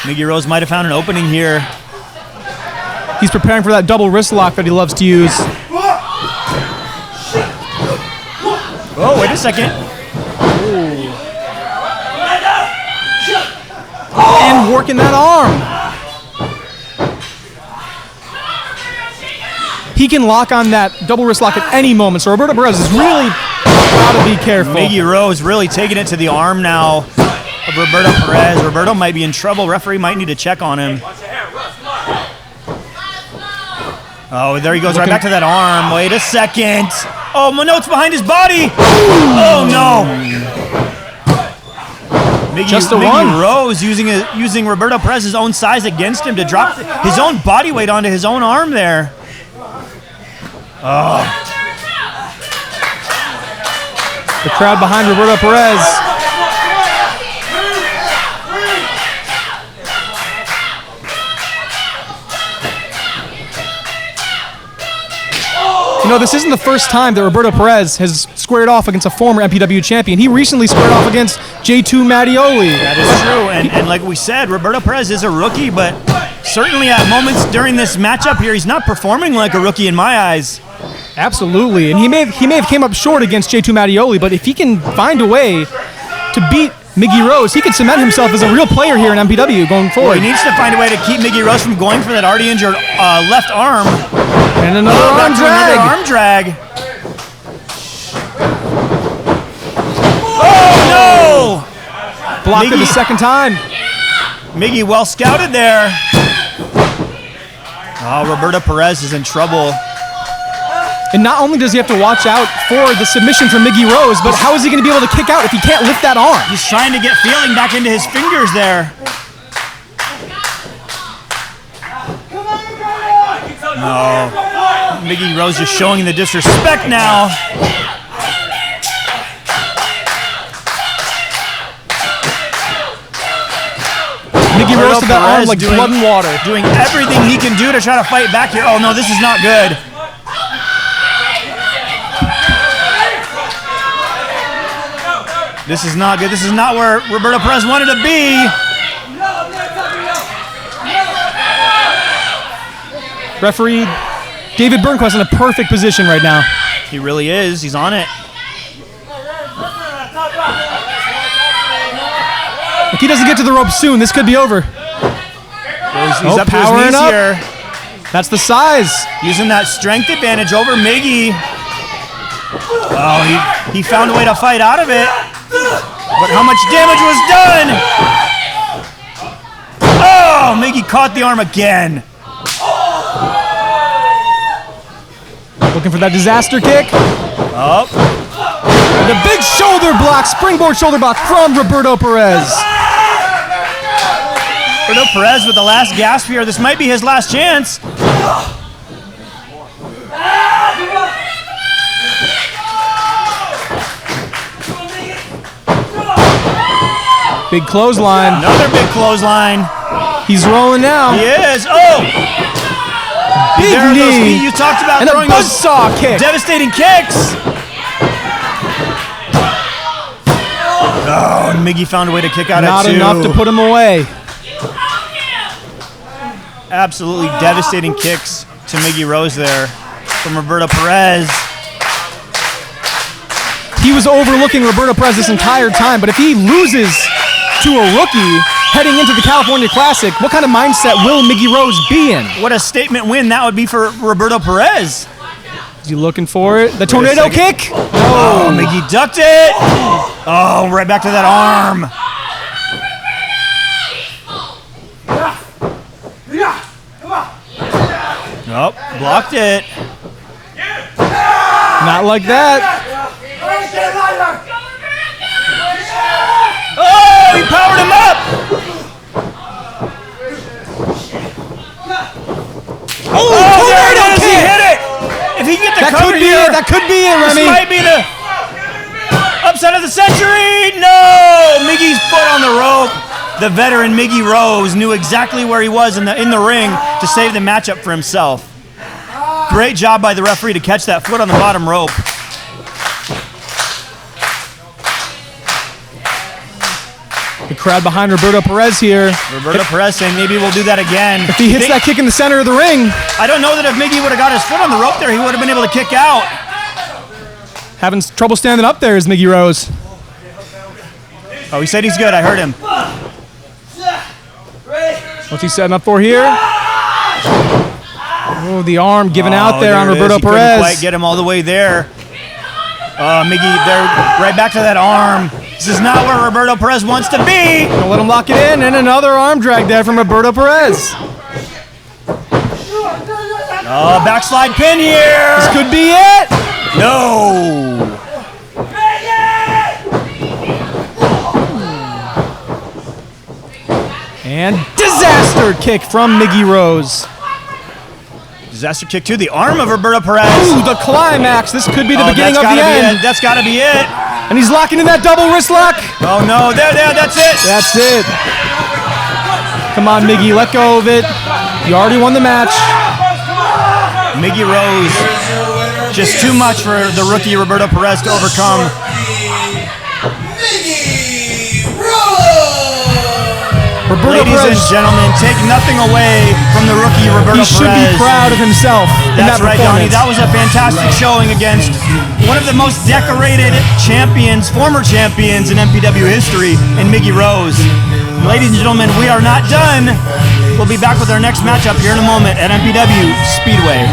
Miggy Rose might have found an opening here. He's preparing for that double wrist lock that he loves to use. Oh, wait a second. And working that arm. He can lock on that double wrist lock at any moment, so Roberto Perez is really got to be careful. Miggy Rose really taking it to the arm now of Roberto Perez. Roberto might be in trouble. Referee might need to check on him. Oh, there he goes right back to that arm. Wait a second. Oh, no, it's behind his body. Oh, no. Miggy Rose using Roberto Perez's own size against him to drop his own body weight onto his own arm there. Oh. The crowd behind Roberto Perez. You know, this isn't the first time that Roberto Perez has squared off against a former MPW champion. He recently squared off against J2 Mattioli. That is true, and like we said, Roberto Perez is a rookie, but certainly at moments during this matchup here, he's not performing like a rookie in my eyes. Absolutely, and he may have came up short against J2 Mattioli, but if he can find a way to beat Miggy Rose, he can cement himself as a real player here in MPW going forward. Well, he needs to find a way to keep Miggy Rose from going for that already injured left arm. And another arm drag. Another arm drag. Oh, no! Blocked it the second time. Miggy well scouted there. Oh, Roberto Perez is in trouble. And not only does he have to watch out for the submission from Miggy Rose, but how is he going to be able to kick out if he can't lift that arm? He's trying to get feeling back into his fingers there. No. Miggy Rose just showing the disrespect now. Miggy Rose to that arm like blood and water. Doing everything he can do to try to fight back here. Oh no, this is not good. This is not good. This is not where Roberto Perez wanted to be. Referee David Burnquist in a perfect position right now. He really is. He's on it. If he doesn't get to the rope soon, this could be over. He's up to his powering knees up. here. That's the size. Using that strength advantage over Miggy. Oh, he found a way to fight out of it. But how much damage was done? Oh, Miggy caught the arm again. Looking for that disaster kick. Oh. The big shoulder block, springboard shoulder block from Roberto Perez. Roberto Perez with the last gasp here. This might be his last chance. Big clothesline. Another big clothesline. He's rolling now. He is. Oh! Big There are those knee. feet you talked about And a throwing those buzzsaw kick. devastating kicks. Oh, and Miggy found a way to kick out Not at two. enough to put him away. Absolutely devastating kicks to Miggy Rose there from Roberto Perez. He was overlooking Roberto Perez this entire time, but if he loses to a rookie heading into the California Classic, what kind of mindset will Miggy Rose be in? What a statement win that would be for Roberto Perez. Is he looking for it? The tornado kick? Oh, Miggy ducked it. Oh, right back to that arm. Nope, blocked it. Not like that. Oh, he powered him up. Oh, there it tornado is. He kick! hit it. If he can get the That cover could be here, it. That could be it, this Remy. might be the upset of the century. No, Miggy's foot on the rope. The veteran Miggy Rose knew exactly where he was in the ring to save the matchup for himself. Great job by the referee to catch that foot on the bottom rope. The crowd behind Roberto Perez here. Roberto Perez saying maybe we'll do that again. If he hits that kick in the center of the ring. I don't know that if Miggy would have got his foot on the rope there, he would have been able to kick out. Having trouble standing up there is Miggy Rose. Oh, he said he's good. I heard him. What's he setting up for here? Oh, the arm giving out there on Roberto He couldn't Perez. quite get him all the way there. Miggy, they're right back to that arm. This is not where Roberto Perez wants to be. Gonna let him lock it in, and another arm drag there from Roberto Perez. Oh, backslide pin here. This could be it. No. And disaster kick from Miggy Rose. Disaster kick to the arm of Roberto Perez. Ooh, the climax. This could be the beginning of the end. That's got to be it. And he's locking in that double wrist lock. Oh no, there, that's it. That's it. Come on, Miggy, let go of it. You already won the match. Miggy Rose, just too much for the rookie Roberto Perez to overcome. Roberto Ladies Perez, and gentlemen, take nothing away from the rookie Roberto Perez. he should be proud of himself in That's that right, Donnie. performance. That was a fantastic showing against one of the most decorated champions, former champions in MPW history, in Miggy Rose. Ladies and gentlemen, we are not done. We'll be back with our next matchup here in a moment at MPW Speedway.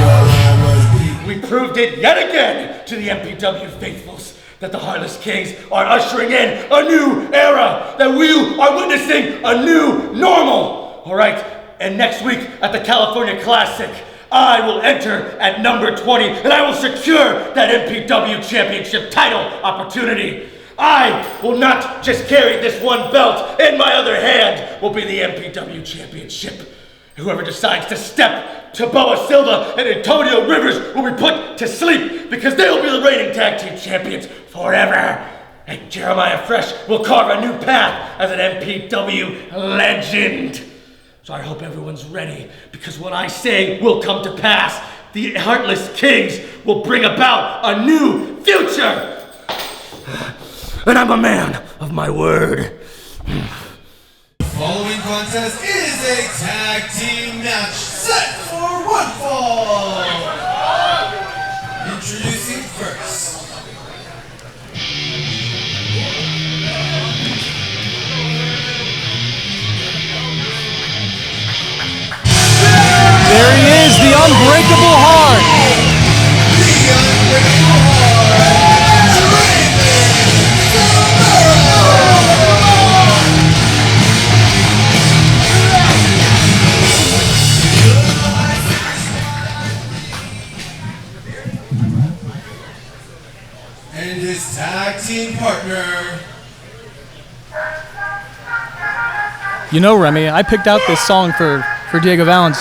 We proved it yet again to the MPW faithfuls that the Heartless Kings are ushering in a new era, that we are witnessing a new normal. All right, and next week at the California Classic, I will enter at number 20 and I will secure that MPW championship title opportunity. I will not just carry this one belt, in my other hand will be the MPW championship. Whoever decides to step to Boa Silva and Antonio Rivers will be put to sleep because they will be the reigning tag team champions forever. And Jeremiah Fresh will carve a new path as an MPW legend. So I hope everyone's ready, because what I say will come to pass. The Heartless Kings will bring about a new future. And I'm a man of my word. The following contest is a tag team match set for one fall. Introducing first. There he is, the Unbreakable Heart. The Unbreakable Heart, Draven. And his tag team partner. You know, Remy, I picked out this song for Diego Valens.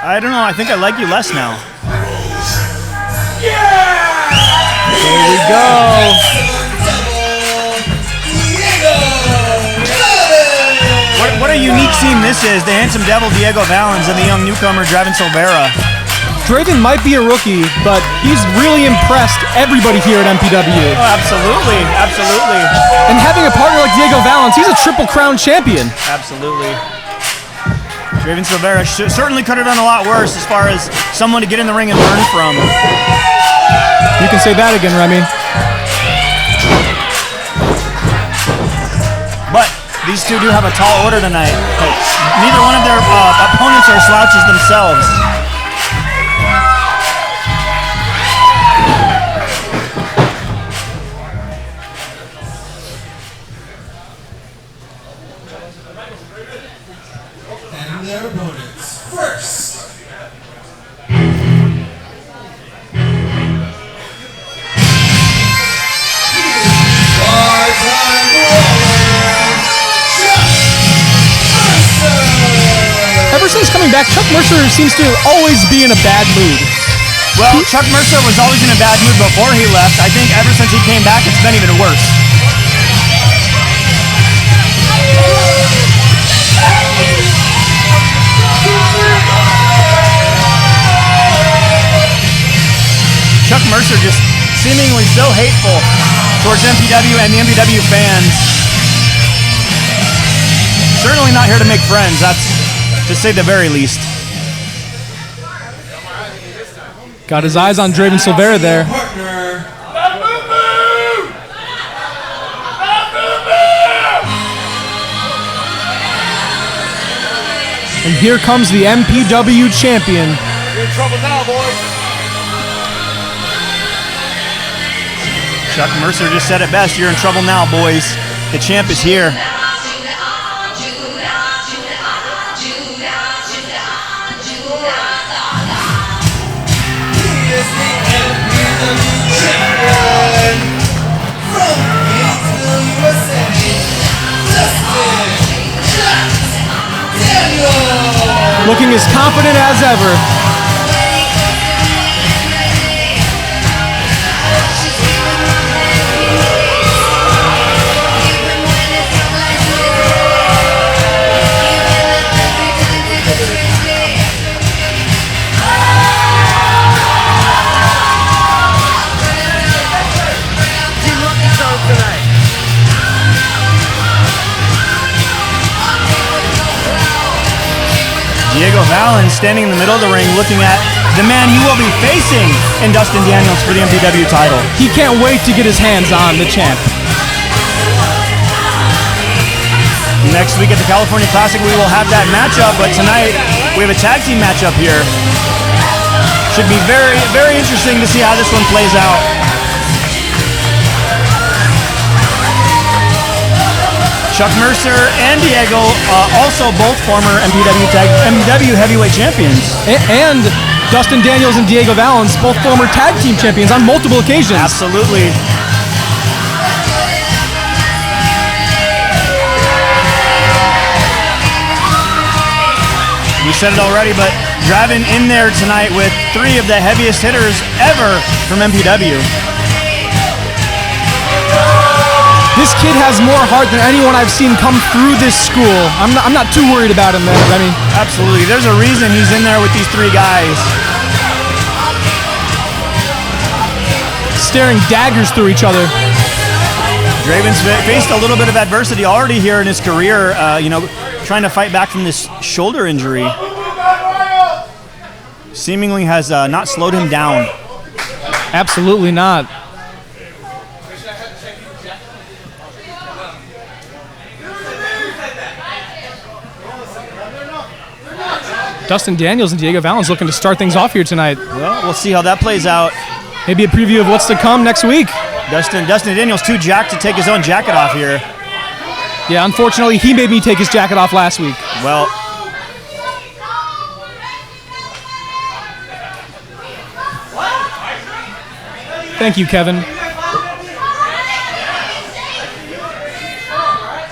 I don't know. I think I like you less now. Here we go. What a unique team this is. The handsome devil Diego Valens and the young newcomer Draven Silvera. Draven might be a rookie, but he's really impressed everybody here at MPW. Oh, absolutely. Absolutely. And having a partner like Diego Valens, he's a Triple Crown champion. Absolutely. Draven Silvera certainly could have done a lot worse as far as someone to get in the ring and learn from. You can say that again, Remy. But these two do have a tall order tonight. Neither one of their opponents are slouches themselves. And their opponents first. Ever since coming back, Chuck Mercer seems to always be in a bad mood. Well, Chuck Mercer was always in a bad mood before he left. I think ever since he came back, it's been even worse. Chuck Mercer just seemingly so hateful towards MPW and the MPW fans. Certainly not here to make friends, that's to say the very least. Got his eyes on Draven Silvera there. And here comes the MPW champion. You're in trouble now, boys. Chuck Mercer just said it best. You're in trouble now, boys. The champ is here. Looking as confident as ever. Diego Valens standing in the middle of the ring looking at the man he will be facing in Dustin Daniels for the MPW title. He can't wait to get his hands on the champ. Next week at the California Classic we will have that matchup, but tonight we have a tag team matchup here. Should be very, very interesting to see how this one plays out. Chuck Mercer and Diego, also both former MPW heavyweight champions. And Dustin Daniels and Diego Valens, both former tag team champions on multiple occasions. Absolutely. We said it already, but Draven in there tonight with 3 of the heaviest hitters ever from MPW. This kid has more heart than anyone I've seen come through this school. I'm not too worried about him, man. I mean, absolutely. There's a reason he's in there with these three guys. Staring daggers through each other. Draven's faced a little bit of adversity already here in his career, trying to fight back from this shoulder injury. Seemingly has not slowed him down. Absolutely not. Dustin Daniels and Diego Valens looking to start things off here tonight. Well, we'll see how that plays out. Maybe a preview of what's to come next week. Dustin Daniels too jacked to take his own jacket off here. Yeah, unfortunately, he made me take his jacket off last week. Well, thank you, Kevin.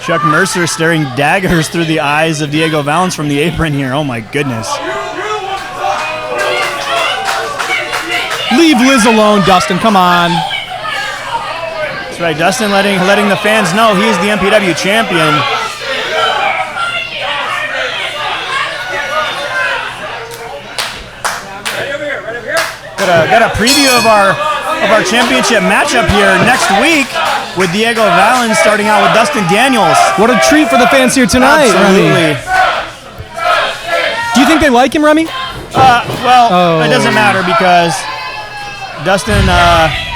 Chuck Mercer staring daggers through the eyes of Diego Valens from the apron here. Oh my goodness. Leave Liz alone, Dustin. Come on. That's right, Dustin letting the fans know he is the MPW champion. Got a preview of our championship matchup here next week with Diego Valens starting out with Dustin Daniels. What a treat for the fans here tonight, Absolutely. Remy. Do you think they like him, Remy? It doesn't matter because Dustin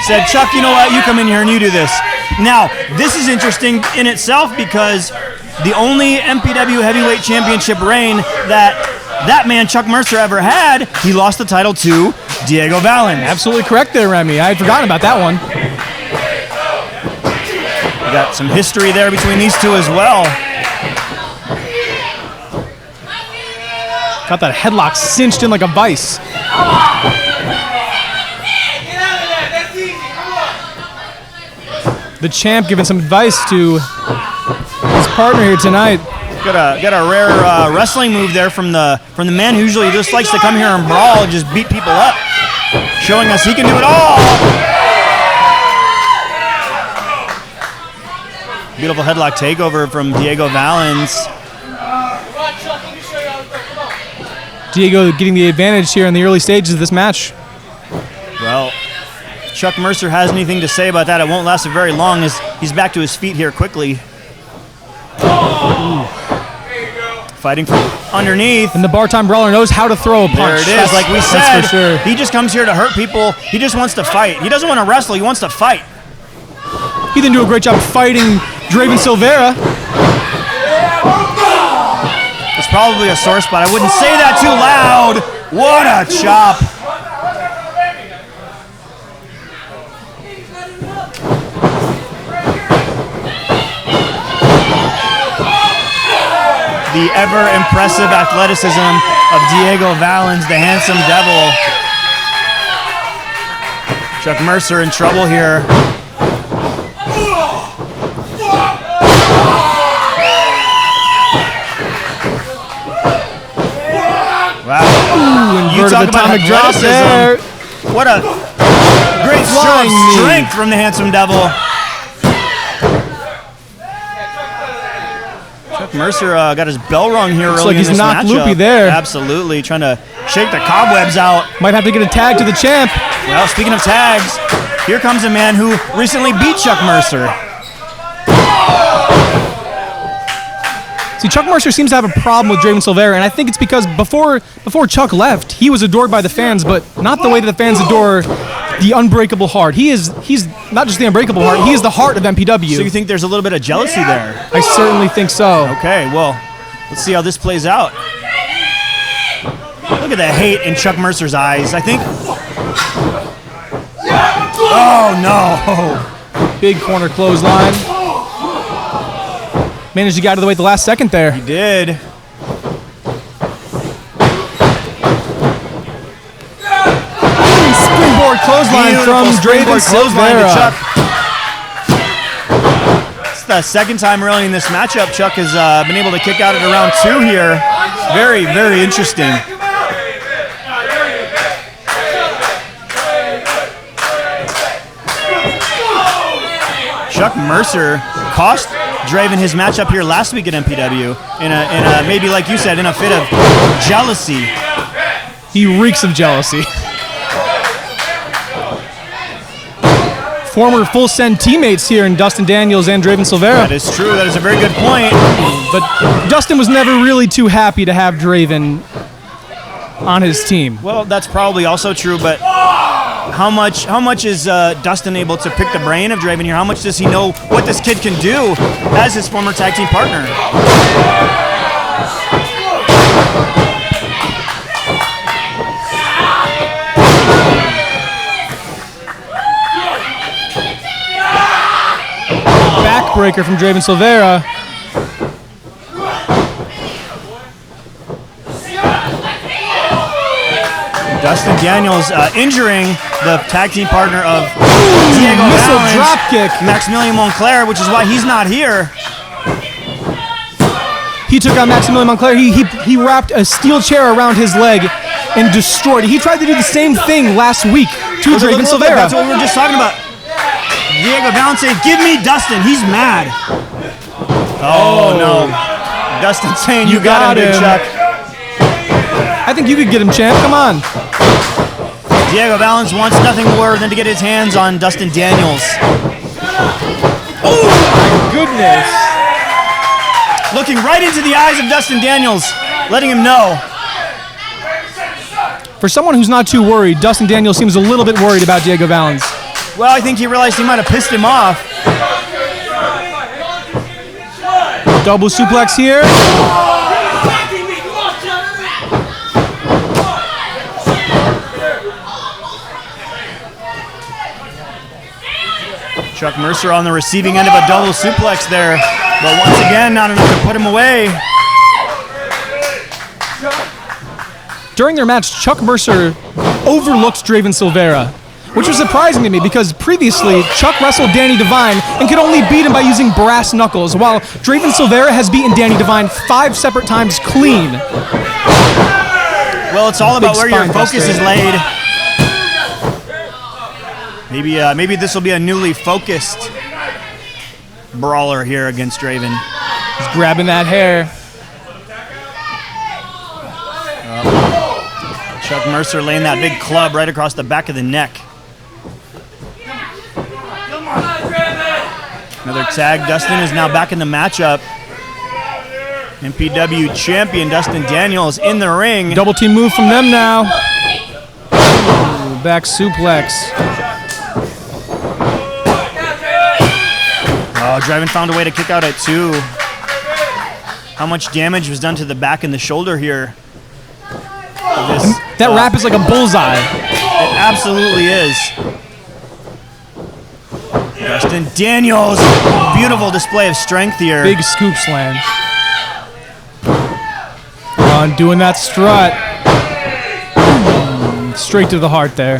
said, Chuck, you know what? You come in here and you do this. Now, this is interesting in itself because the only MPW heavyweight championship reign that man, Chuck Mercer, ever had, he lost the title to Diego Valens. Absolutely correct there, Remy. I had forgotten about that one. We got some history there between these two as well. Got that headlock cinched in like a vice. The champ giving some advice to his partner here tonight. Got a rare wrestling move there from the man who usually just likes to come here and brawl and just beat people up, showing us he can do it all. Beautiful headlock takeover from Diego Valens. Diego getting the advantage here in the early stages of this match. Well, if Chuck Mercer has anything to say about that, it won't last very long as he's back to his feet here quickly. Ooh. Fighting from underneath. And the Bar-Time Brawler knows how to throw a punch. There it is, like we said. That's for sure. He just comes here to hurt people. He just wants to fight. He doesn't want to wrestle, he wants to fight. He didn't do a great job fighting Draven Silvera. It's probably a sore spot. I wouldn't say that too loud. What a chop. The ever-impressive athleticism of Diego Valens, the handsome devil. Chuck Mercer in trouble here. Wow. Ooh, You talk about atomic drop there. What a great show of strength from the handsome devil. Chuck Mercer got his bell rung here early in this matchup. Looks like he's knocked loopy there. Absolutely, trying to shake the cobwebs out. Might have to get a tag to the champ. Well, speaking of tags, here comes a man who recently beat Chuck Mercer. See, Chuck Mercer seems to have a problem with Draven Silvera, and I think it's because before Chuck left, he was adored by the fans, but not the way that the fans adore the Unbreakable Heart. He's not just the Unbreakable Heart, he is the heart of MPW. So you think there's a little bit of jealousy there? I certainly think so. Okay, well, let's see how this plays out. Look at the hate in Chuck Mercer's eyes, I think. Oh, no. Big corner clothesline. Managed to get out of the way at the last second there. He did. Springboard clothesline from Draven Silvera. Chuck. It's the second time really in this matchup Chuck has been able to kick out at around 2 here. Very, very interesting. Chuck Mercer cost Draven his matchup here last week at MPW in a maybe like you said, in a fit of jealousy. He reeks of jealousy. Former Full Send teammates here in Dustin Daniels and Draven Silvera. That is true. That is a very good point. But Dustin was never really too happy to have Draven on his team. Well, that's probably also true, but how much is Dustin able to pick the brain of Draven here? How much does he know what this kid can do as his former tag team partner? Backbreaker from Draven Silvera. Dustin Daniels injuring the tag team partner of Diego missile Valens, dropkick. Maximilian Montclair, which is why he's not here. He took out Maximilian Montclair. He wrapped a steel chair around his leg and destroyed it. He tried to do the same thing last week to Draven Silvera. That's what we were just talking about. Diego Valens saying, "Give me Dustin." He's mad. Oh no. Dustin saying, "You got him, Chuck." I think you could get him, champ. Come on. Diego Valens wants nothing more than to get his hands on Dustin Daniels. Oh my goodness. Looking right into the eyes of Dustin Daniels, letting him know. For someone who's not too worried, Dustin Daniels seems a little bit worried about Diego Valens. Well, I think he realized he might have pissed him off. Double suplex here. Chuck Mercer on the receiving end of a double suplex there, but once again, not enough to put him away. During their match, Chuck Mercer overlooked Draven Silvera, which was surprising to me because previously Chuck wrestled Danny Devine and could only beat him by using brass knuckles, while Draven Silvera has beaten Danny Devine 5 separate times clean. Well, it's all about where your focus is laid. Maybe this will be a newly focused brawler here against Draven. He's grabbing that hair. Chuck Mercer laying that big club right across the back of the neck. Another tag. Dustin is now back in the matchup. MPW champion Dustin Daniels in the ring. Double team move from them now. Ooh, back suplex. Oh, Draven found a way to kick out at 2. How much damage was done to the back and the shoulder here? That wrap is like a bullseye. It absolutely is. Dustin Daniels, beautiful display of strength here. Big scoop slam. Doing that strut. Straight to the heart there.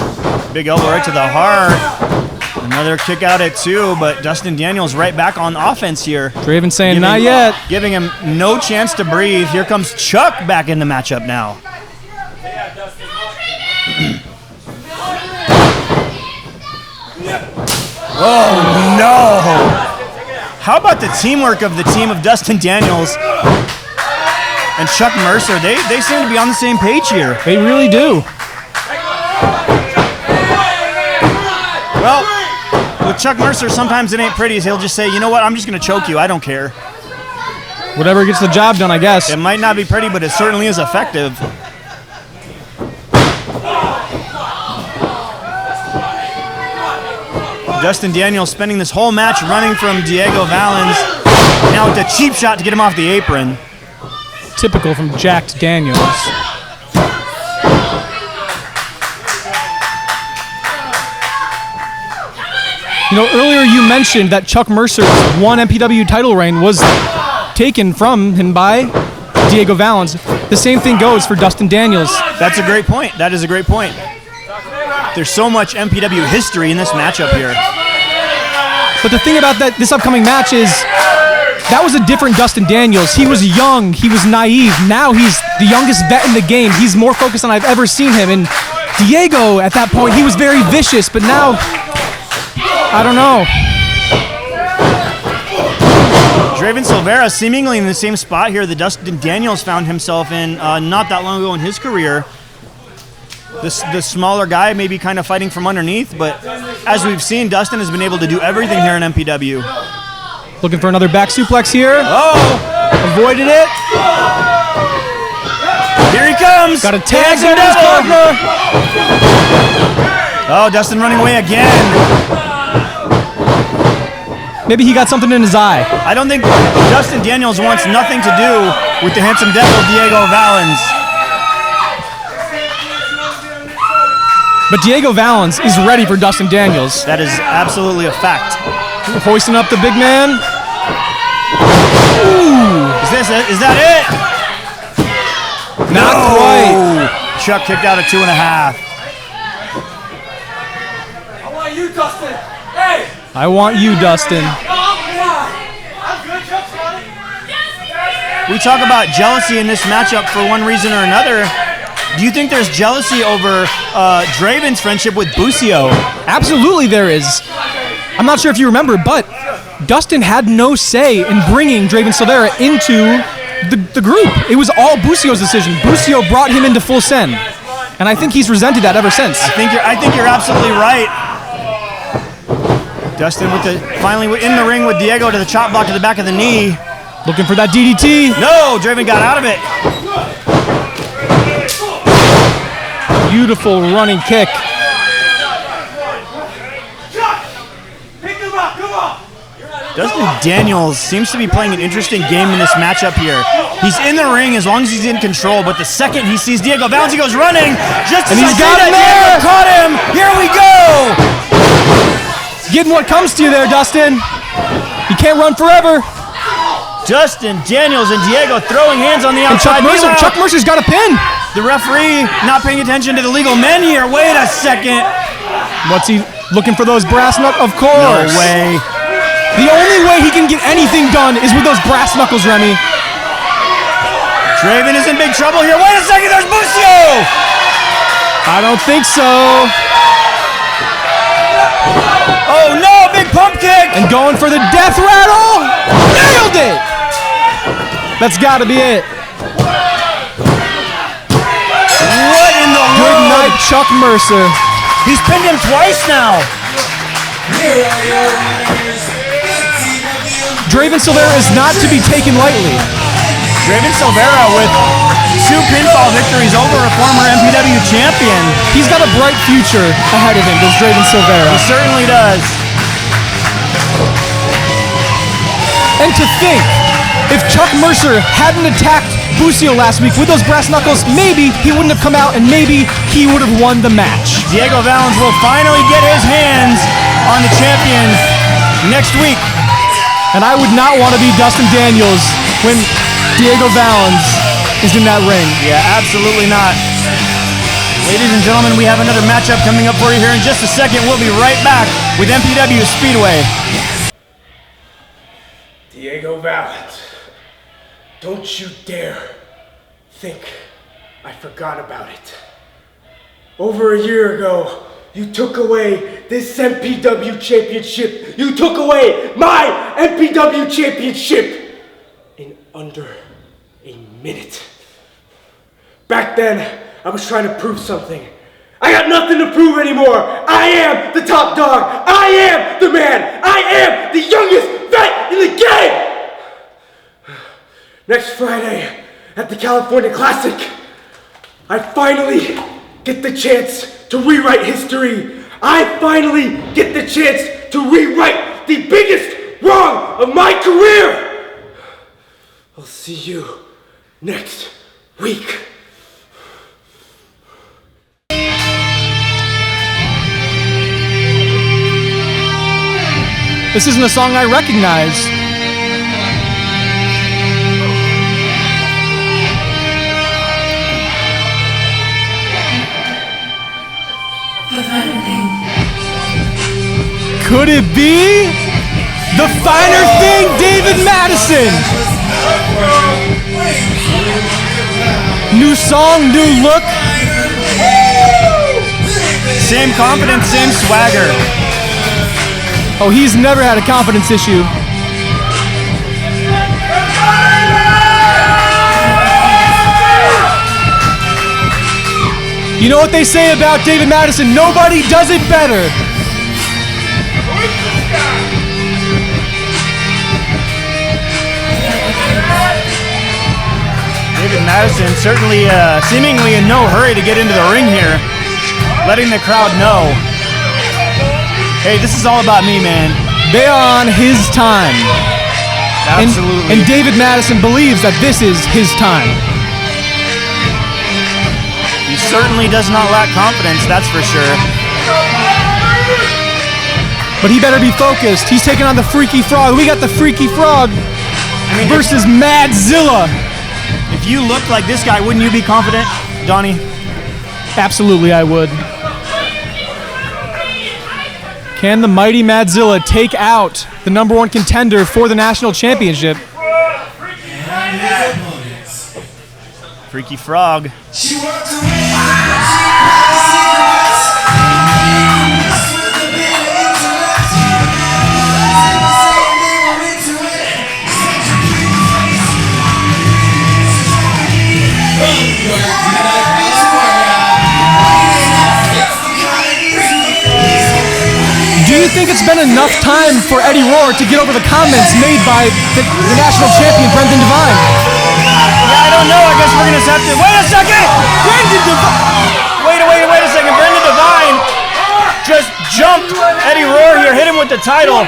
Big elbow right to the heart. Another kick out at 2, but Dustin Daniels right back on offense here. Draven saying, not yet. Giving him no chance to breathe. Here comes Chuck back in the matchup now. Oh, no. How about the teamwork of the team of Dustin Daniels and Chuck Mercer? They seem to be on the same page here. They really do. Well, with Chuck Mercer, sometimes it ain't pretty. He'll just say, you know what, I'm just going to choke you. I don't care. Whatever gets the job done, I guess. It might not be pretty, but it certainly is effective. Dustin Daniels spending this whole match running from Diego Valens. Now with a cheap shot to get him off the apron. Typical from Jacked Daniels. You know, earlier you mentioned that Chuck Mercer's one MPW title reign was taken from him by Diego Valens. The same thing goes for Dustin Daniels. That's a great point. That is a great point. There's so much MPW history in this matchup here. But the thing about this upcoming match is that was a different Dustin Daniels. He was young. He was naive. Now he's the youngest vet in the game. He's more focused than I've ever seen him. And Diego, at that point, he was very vicious. But now, I don't know. Draven Silvera seemingly in the same spot here that Dustin Daniels found himself in not that long ago in his career. The smaller guy maybe kind of fighting from underneath, but as we've seen, Dustin has been able to do everything here in MPW. Looking for another back suplex here. Oh! Avoided it. Here he comes! Got a tag on his partner. Oh, Dustin running away again. Maybe he got something in his eye. I don't think Dustin Daniels wants nothing to do with the handsome devil, Diego Valens. But Diego Valens is ready for Dustin Daniels. That is absolutely a fact. Hoisting up the big man. Ooh. Is that it? Not quite. Chuck kicked out at 2.5. I want you, Dustin. Hey! I want you, Dustin. We talk about jealousy in this matchup for one reason or another. Do you think there's jealousy over Draven's friendship with Busio? Absolutely there is. I'm not sure if you remember, but Dustin had no say in bringing Draven Silvera into the group. It was all Busio's decision. Busio brought him into Full Send, and I think he's resented that ever since. I think you're absolutely right. Dustin finally in the ring with Diego to the chop block to the back of the knee. Looking for that DDT. No, Draven got out of it. Beautiful running kick. Dustin Daniels seems to be playing an interesting game in this matchup here. He's in the ring as long as he's in control, but the second he sees Diego Valens, he goes running. Just as he's got him Diego there. Caught him. Here we go. Getting what comes to you there, Dustin. You can't run forever. Dustin Daniels and Diego throwing hands on the outside. Chuck Mercer's got a pin. The referee not paying attention to the legal men here. Wait a second. What's he looking for? Those brass knuckles? Of course. No way. The only way he can get anything done is with those brass knuckles, Remy. Draven is in big trouble here. Wait a second, there's Busio! I don't think so. Oh no, big pump kick! And going for the death rattle. Nailed it! That's gotta be it. What in the world? Good night, Chuck Mercer. He's pinned him twice now. Draven Silvera is not to be taken lightly. Draven Silvera with 2 pinfall victories over a former MPW champion. He's got a bright future ahead of him, does Draven Silvera. He certainly does. And to think, if Chuck Mercer hadn't attacked Busio last week with those brass knuckles, maybe he wouldn't have come out and maybe he would have won the match. Diego Valens will finally get his hands on the champion next week. And I would not want to be Dustin Daniels when Diego Valens is in that ring. Yeah, absolutely not. Ladies and gentlemen, we have another matchup coming up for you here in just a second. We'll be right back with MPW Speedway. Diego Valens, don't you dare think I forgot about it. Over a year ago, you took away this MPW championship. You took away my MPW championship in under a minute. Back then, I was trying to prove something. I got nothing to prove anymore. I am the top dog. I am the man. I am the youngest vet in the game. Next Friday at the California Classic, I finally get the chance to rewrite history. I finally get the chance to rewrite the biggest wrong of my career. I'll see you next week. This isn't a song I recognize. Could it be the finer thing, David Madison? New song, new look. Same confidence, same swagger. Oh, he's never had a confidence issue. You know what they say about David Madison? Nobody does it better. David Madison certainly seemingly in no hurry to get into the ring here, letting the crowd know, hey, this is all about me, man. They are on his time. Absolutely. And David Madison believes that this is his time. He certainly does not lack confidence, that's for sure. But he better be focused. He's taking on the Freaky Frog. We got the Freaky Frog versus Madzilla. If you looked like this guy, wouldn't you be confident, Donnie? Absolutely, I would. Can the mighty Madzilla take out the #1 contender for the national championship? Freaky Frog. Do you think it's been enough time for Eddie Rohr to get over the comments made by the national champion, Brendan Devine? Yeah, I don't know. I guess we're going to have to... Wait a second! Brendan Devine! Wait a second. Brendan Devine just jumped Eddie Rohr here, hit him with the title.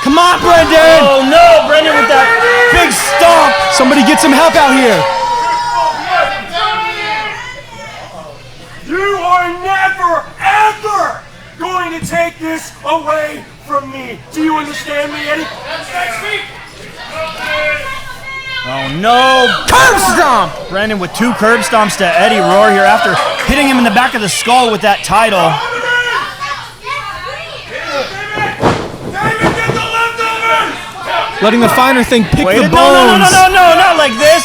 Come on, Brendan! Oh, no. Brendan with that big stomp. Somebody get some help out here. You are never, ever going to take this away from me. Do you understand me, Eddie? That's next week. Oh no! Curb stomp! Brandon with 2 curb stomps to Eddie Rohr here after hitting him in the back of the skull with that title. Letting the finer thing pick the bones. No, not like this.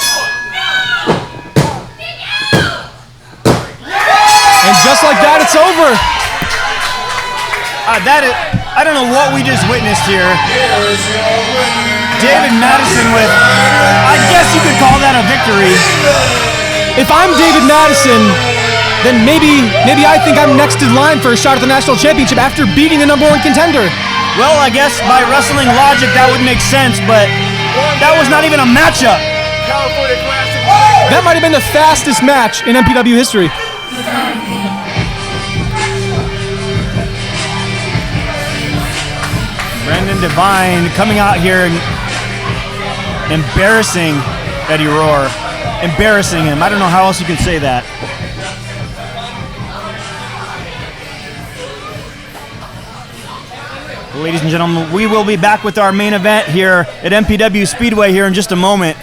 And just like that, it's over. I don't know what we just witnessed here. David Madison with, I guess you could call that a victory. If I'm David Madison, then maybe I think I'm next in line for a shot at the national championship after beating the #1 contender. Well, I guess by wrestling logic that would make sense, but that was not even a matchup. That might have been the fastest match in MPW history. Brendan Devine coming out here and embarrassing Eddie Rohr. Embarrassing him. I don't know how else you can say that. Ladies and gentlemen, we will be back with our main event here at MPW Speedway here in just a moment.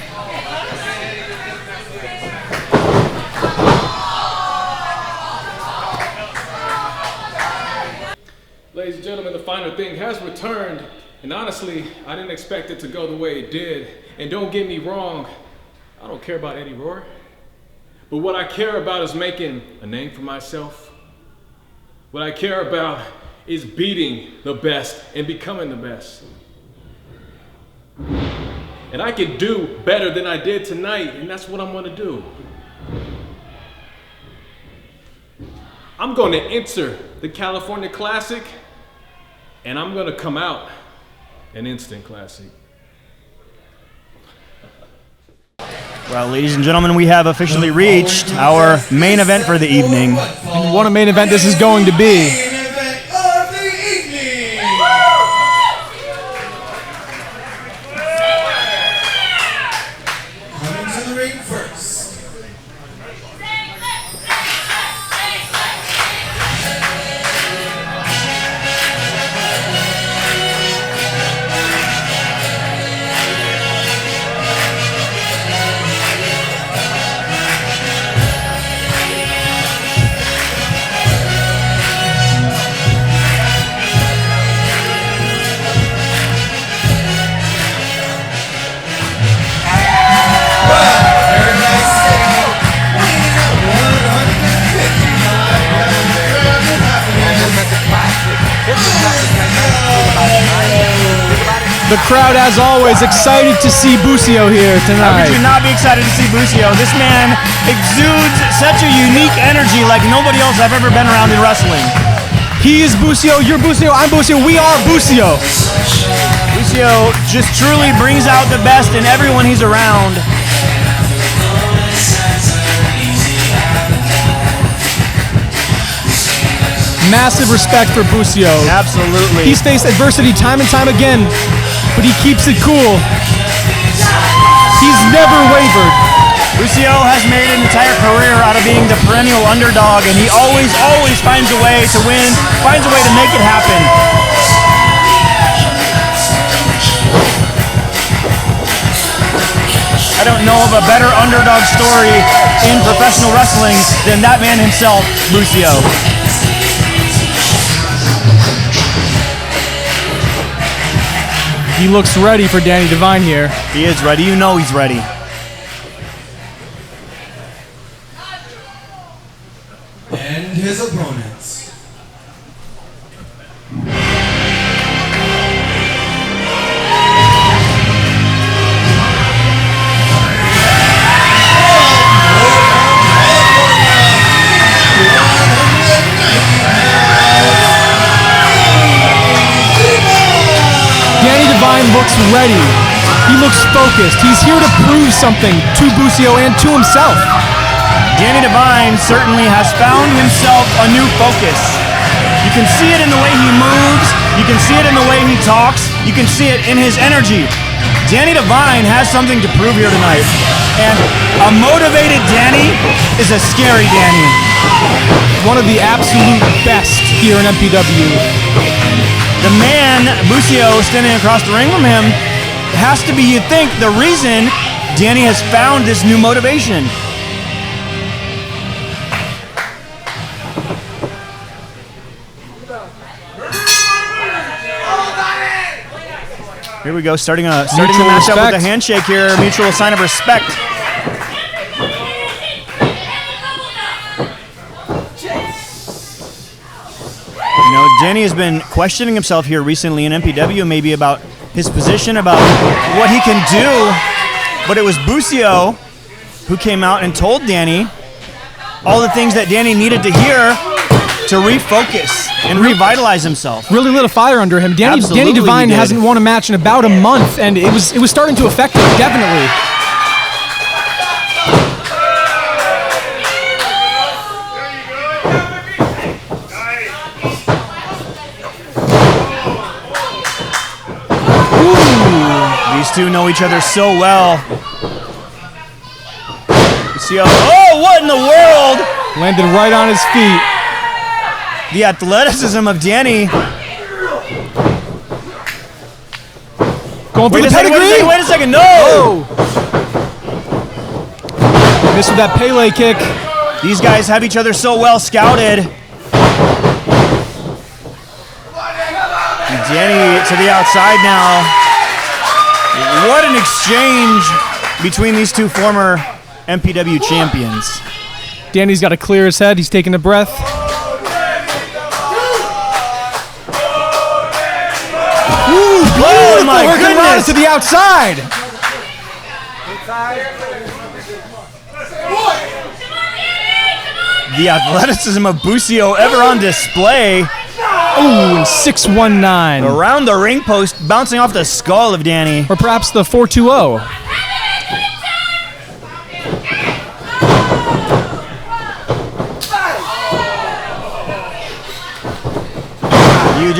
Ladies and gentlemen, the final thing has returned, and honestly, I didn't expect it to go the way it did. And don't get me wrong, I don't care about Eddie Rohr, but what I care about is making a name for myself. What I care about is beating the best and becoming the best. And I can do better than I did tonight, and that's what I'm gonna do. I'm gonna enter the California Classic, and I'm gonna come out an instant classic. Well, ladies and gentlemen, we have officially reached our main event for the evening. And what a main event this is going to be. The crowd, as always, excited to see Busio here How tonight. could you not be excited to see Busio? This man exudes such a unique energy like nobody else I've ever been around in wrestling. He is Busio, you're Busio, I'm Busio, we are Busio. Busio just truly brings out the best in everyone he's around. Massive respect for Busio. Absolutely. He's faced adversity time and time again, but he keeps it cool. He's never wavered. Busio has made an entire career out of being the perennial underdog, and he always finds a way to win, finds a way to make it happen. I don't know of a better underdog story in professional wrestling than that man himself, Busio. He looks ready for Danny Devine here. He is ready. You know he's ready. And his opponents. Danny Devine looks ready. He looks focused. He's here to prove something to Busio and to himself. Danny Devine certainly has found himself a new focus. You can see it in the way he moves. You can see it in the way he talks. You can see it in his energy. Danny Devine has something to prove here tonight. And a motivated Danny is a scary Danny. One of the absolute best here in MPW. The man, Busio, standing across the ring from him, has to be, you'd think, the reason Danny has found this new motivation. Here we go, starting the matchup with a handshake here, mutual sign of respect. You know, Danny has been questioning himself here recently in MPW, maybe about his position, about what he can do, but it was Busio who came out and told Danny all the things that Danny needed to hear to refocus and revitalize himself. Really lit a fire under him. Danny Devine hasn't won a match in about a month, and it was starting to affect him, definitely. Ooh, these two know each other so well. See, oh, what in the world? Landed right on his feet. The athleticism of Danny. Going for the pedigree. Wait a second, no! Missed with that Pele kick. These guys have each other so well scouted. Danny to the outside now. What an exchange between these two former MPW champions. Danny's got to clear his head. He's taking a breath. Ooh, oh my goodness! To the outside. The athleticism of Busio ever on display. Ooh, 619. Around the ring post, bouncing off the skull of Danny. Or perhaps the 420. You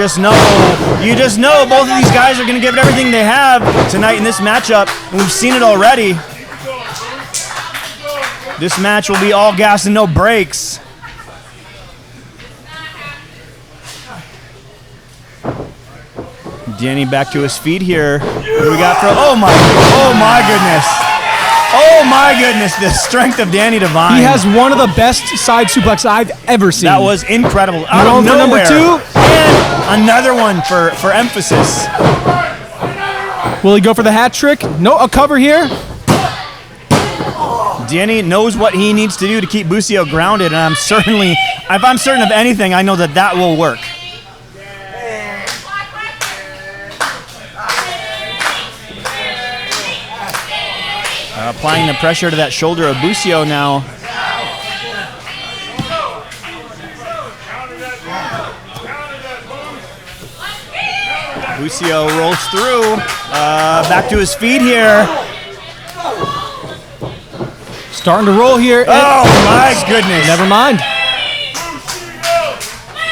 just know both of these guys are going to give it everything they have tonight in this matchup, and we've seen it already. This match will be all gas and no brakes. Danny back to his feet here. What do we got from? Oh my goodness. Oh my goodness, the strength of Danny Devine. He has one of the best side suplexes I've ever seen. That was incredible. Out of nowhere. Number 2. And another one for emphasis. Will he go for the hat trick? No, a cover here. Danny knows what he needs to do to keep Busio grounded, and if I'm certain of anything, I know that will work. Applying the pressure to that shoulder of Busio now. Busio rolls through. Back to his feet here. Starting to roll here. Oh my goodness. Never mind.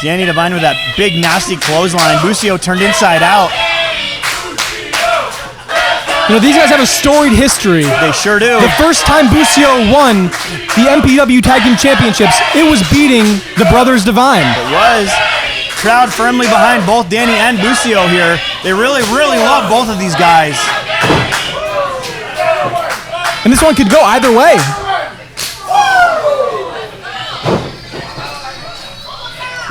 Danny Devine with that big nasty clothesline. Busio turned inside out. You know, these guys have a storied history. They sure do. The first time Busio won the MPW Tag Team Championships, it was beating the Brothers Divine. It was. Crowd firmly behind both Danny and Busio here. They really, really love both of these guys. And this one could go either way.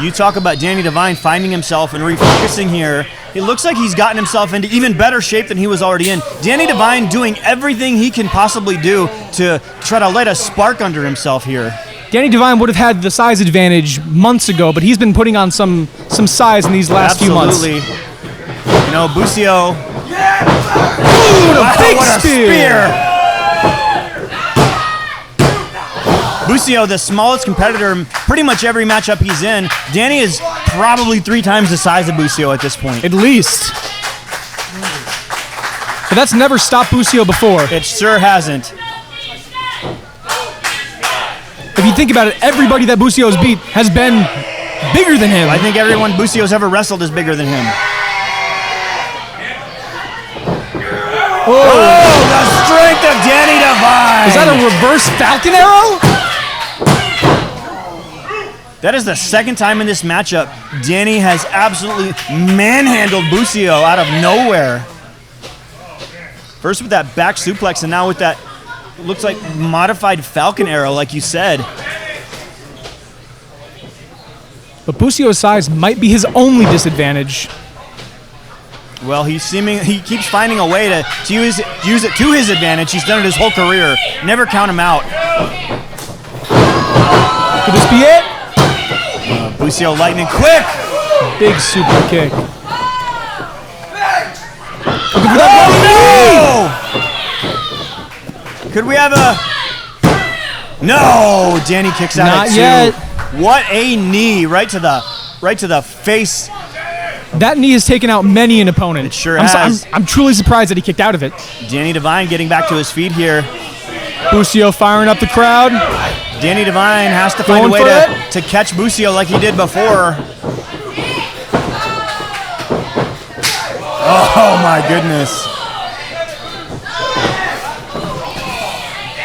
You talk about Danny Devine finding himself and refocusing here. It looks like he's gotten himself into even better shape than he was already in. Danny Devine doing everything he can possibly do to try to light a spark under himself here. Danny Devine would have had the size advantage months ago, but he's been putting on some size in these last few months. Absolutely. You know, Busio. Ooh, a big spear! Busio, the smallest competitor in pretty much every matchup he's in. Danny is probably 3 times the size of Busio at this point. At least. But that's never stopped Busio before. It sure hasn't. If you think about it, everybody that Busio's beat has been bigger than him. I think everyone Busio's ever wrestled is bigger than him. Oh, the strength of Danny Devine! Is that a reverse Falcon Arrow? That is the second time in this matchup Danny has absolutely manhandled Busio out of nowhere. First with that back suplex and now with that, looks like modified Falcon Arrow, like you said. But Busio's size might be his only disadvantage. Well, he keeps finding a way to use it to his advantage. He's done it his whole career. Never count him out. Could this be it? Busio lightning quick. Big super kick. Oh, no! Could we have a... No! Danny kicks out Not at 2. yet. What a knee right to the face. That knee has taken out many an opponent. It sure has. I'm truly surprised that he kicked out of it. Danny Devine getting back to his feet here. Busio firing up the crowd. Danny Devine has to find a way to catch Busio like he did before. Oh my goodness.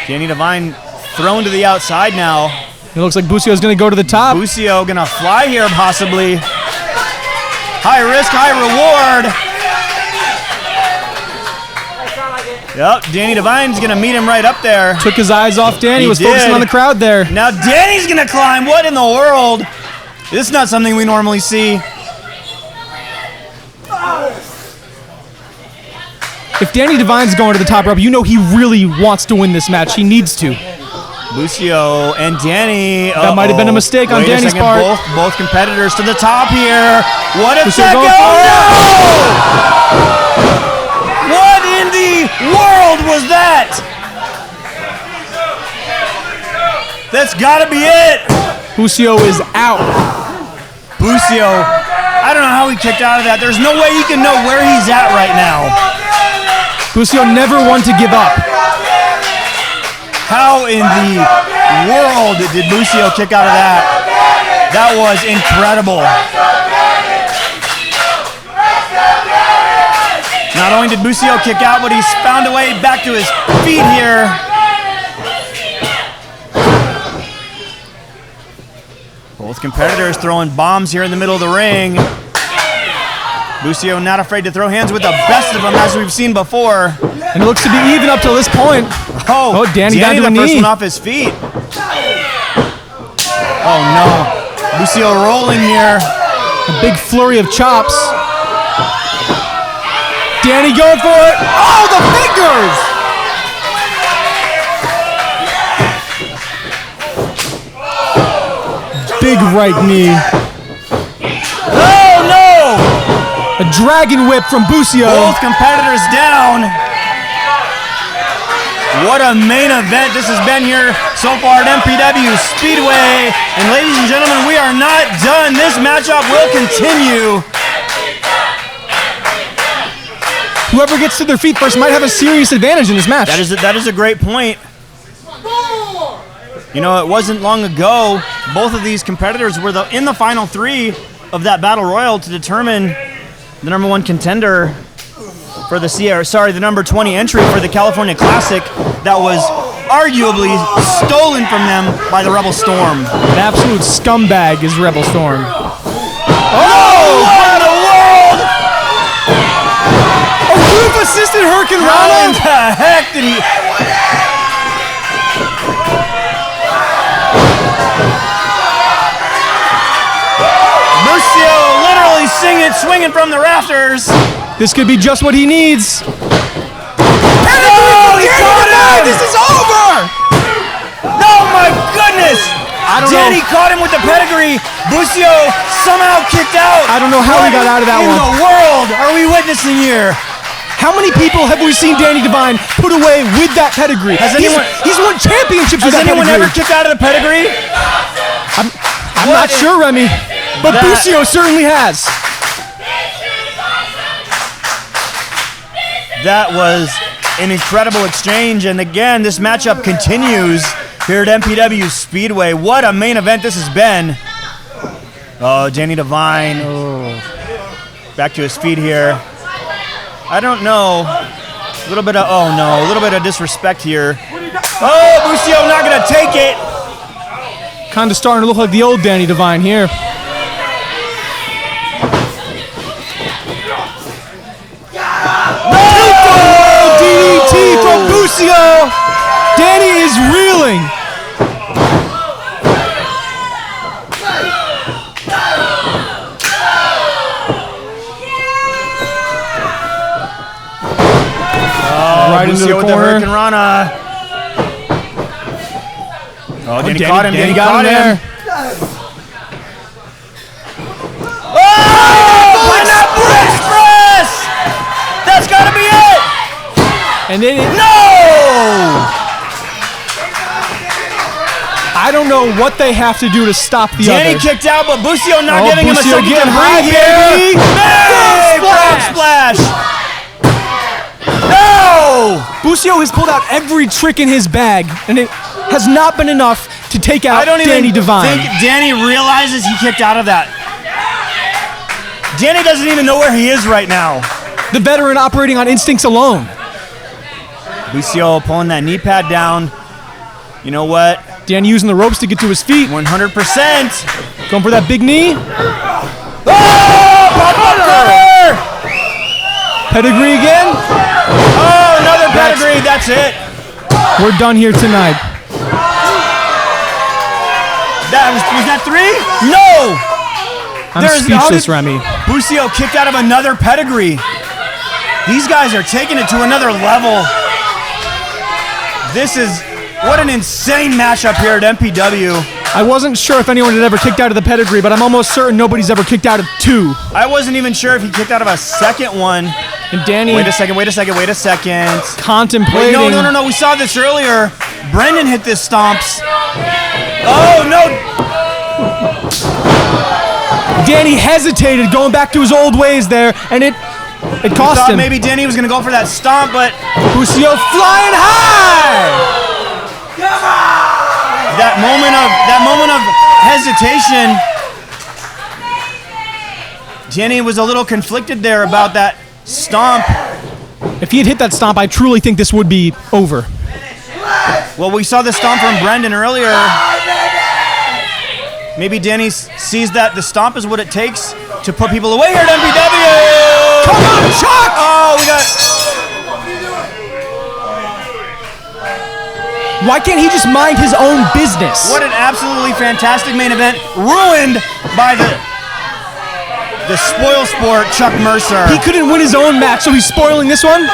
Danny Devine thrown to the outside now. It looks like Busio's going to go to the top. Busio going to fly here possibly. High risk, high reward. Yep, Danny Devine's going to meet him right up there. Took his eyes off Danny. He was focusing on the crowd there. Now Danny's going to climb. What in the world? This is not something we normally see. If Danny Devine's going to the top rope, you know he really wants to win this match. He needs to. Busio and Danny. That might have been a mistake on Danny's part. Both competitors to the top here. What if Busio that going goes? for it? No! What in the world was that? That's got to be it. Busio is out. Busio, I don't know how he kicked out of that. There's no way he can know where he's at right now. Busio never one to give up. How in the world did Busio kick out of that? That was incredible. Not only did Busio kick out, but he's found a way back to his feet here. Both competitors throwing bombs here in the middle of the ring. Busio not afraid to throw hands with the best of them, as we've seen before. And it looks to be even up till this point. Oh, Danny down to the a first knee. one off his feet. Oh no, Busio rolling here. A big flurry of chops. Danny going for it. Oh, the fingers! Big right knee. Oh no! A dragon whip from Busio. Both competitors down. What a main event this has been here so far at MPW Speedway. And ladies and gentlemen, we are not done. This matchup will continue. Whoever gets to their feet first might have a serious advantage in this match. That is a great point. You know, it wasn't long ago, both of these competitors were in the final 3 of that Battle Royal to determine the number 1 contender for the number 20 entry for the California Classic that was arguably stolen from them by the Rebel Storm. An absolute scumbag is Rebel Storm. Oh, what in the world! A group assisted Hurricane Rana? How in the heck did he... Busio literally swinging from the rafters. This could be just what he needs. Oh, he caught him! This is over! Oh my goodness! Danny know. caught him with the pedigree. Busio somehow kicked out. I don't know how he got out of that one. What in the world are we witnessing here? How many people have we seen Danny Devine put away with that pedigree? He's won championships with that pedigree. Has anyone ever kicked out of the pedigree? I'm not sure, Remy, but Busio certainly has. That was an incredible exchange, and again, this matchup continues here at MPW Speedway. What a main event this has been. Oh, Danny Devine. Oh. Back to his feet here. I don't know. A little bit of disrespect here. Oh, Busio not gonna take it. Kind of starting to look like the old Danny Devine here. DDT from Busio. Danny is reeling. Right into the with corner. the Hurricane Rana. Oh, Danny caught him. Danny got him there. Oh, pineapple express! That's gotta be it! And then No! I don't know what they have to do to stop the Danny other. kicked out, but Busio not giving him a Busio second to getting high breathe here. Hey, frog splash! No! Busio has pulled out every trick in his bag, and it has not been enough to take out Danny Devine. I think Danny realizes he kicked out of that. Danny doesn't even know where he is right now. The veteran operating on instincts alone. Busio pulling that knee pad down. You know what? Danny using the ropes to get to his feet. 100%. Going for that big knee. Oh! Pop-up! Pedigree again. Oh, another pedigree. That's it. We're done here tonight. Was that 3? No! I'm speechless, Remy. Busio kicked out of another pedigree. These guys are taking it to another level. What an insane matchup here at MPW. I wasn't sure if anyone had ever kicked out of the pedigree, but I'm almost certain nobody's ever kicked out of 2. I wasn't even sure if he kicked out of a second one. And Danny... Wait a second. Contemplating. Wait, no. We saw this earlier. Brendan hit this stomps. Oh, no. Danny hesitated, going back to his old ways there, and it cost him. Maybe Danny was going to go for that stomp, but... Busio flying high! That moment of hesitation, Danny was a little conflicted there about that stomp. If he had hit that stomp, I truly think this would be over. Well, we saw the stomp from Brendan earlier. Maybe Danny sees that the stomp is what it takes to put people away here at MPW. Come on, Chuck! Oh, we got... Why can't he just mind his own business? What an absolutely fantastic main event, ruined by the spoil sport Chuck Mercer. He couldn't win his own match, so he's spoiling this one?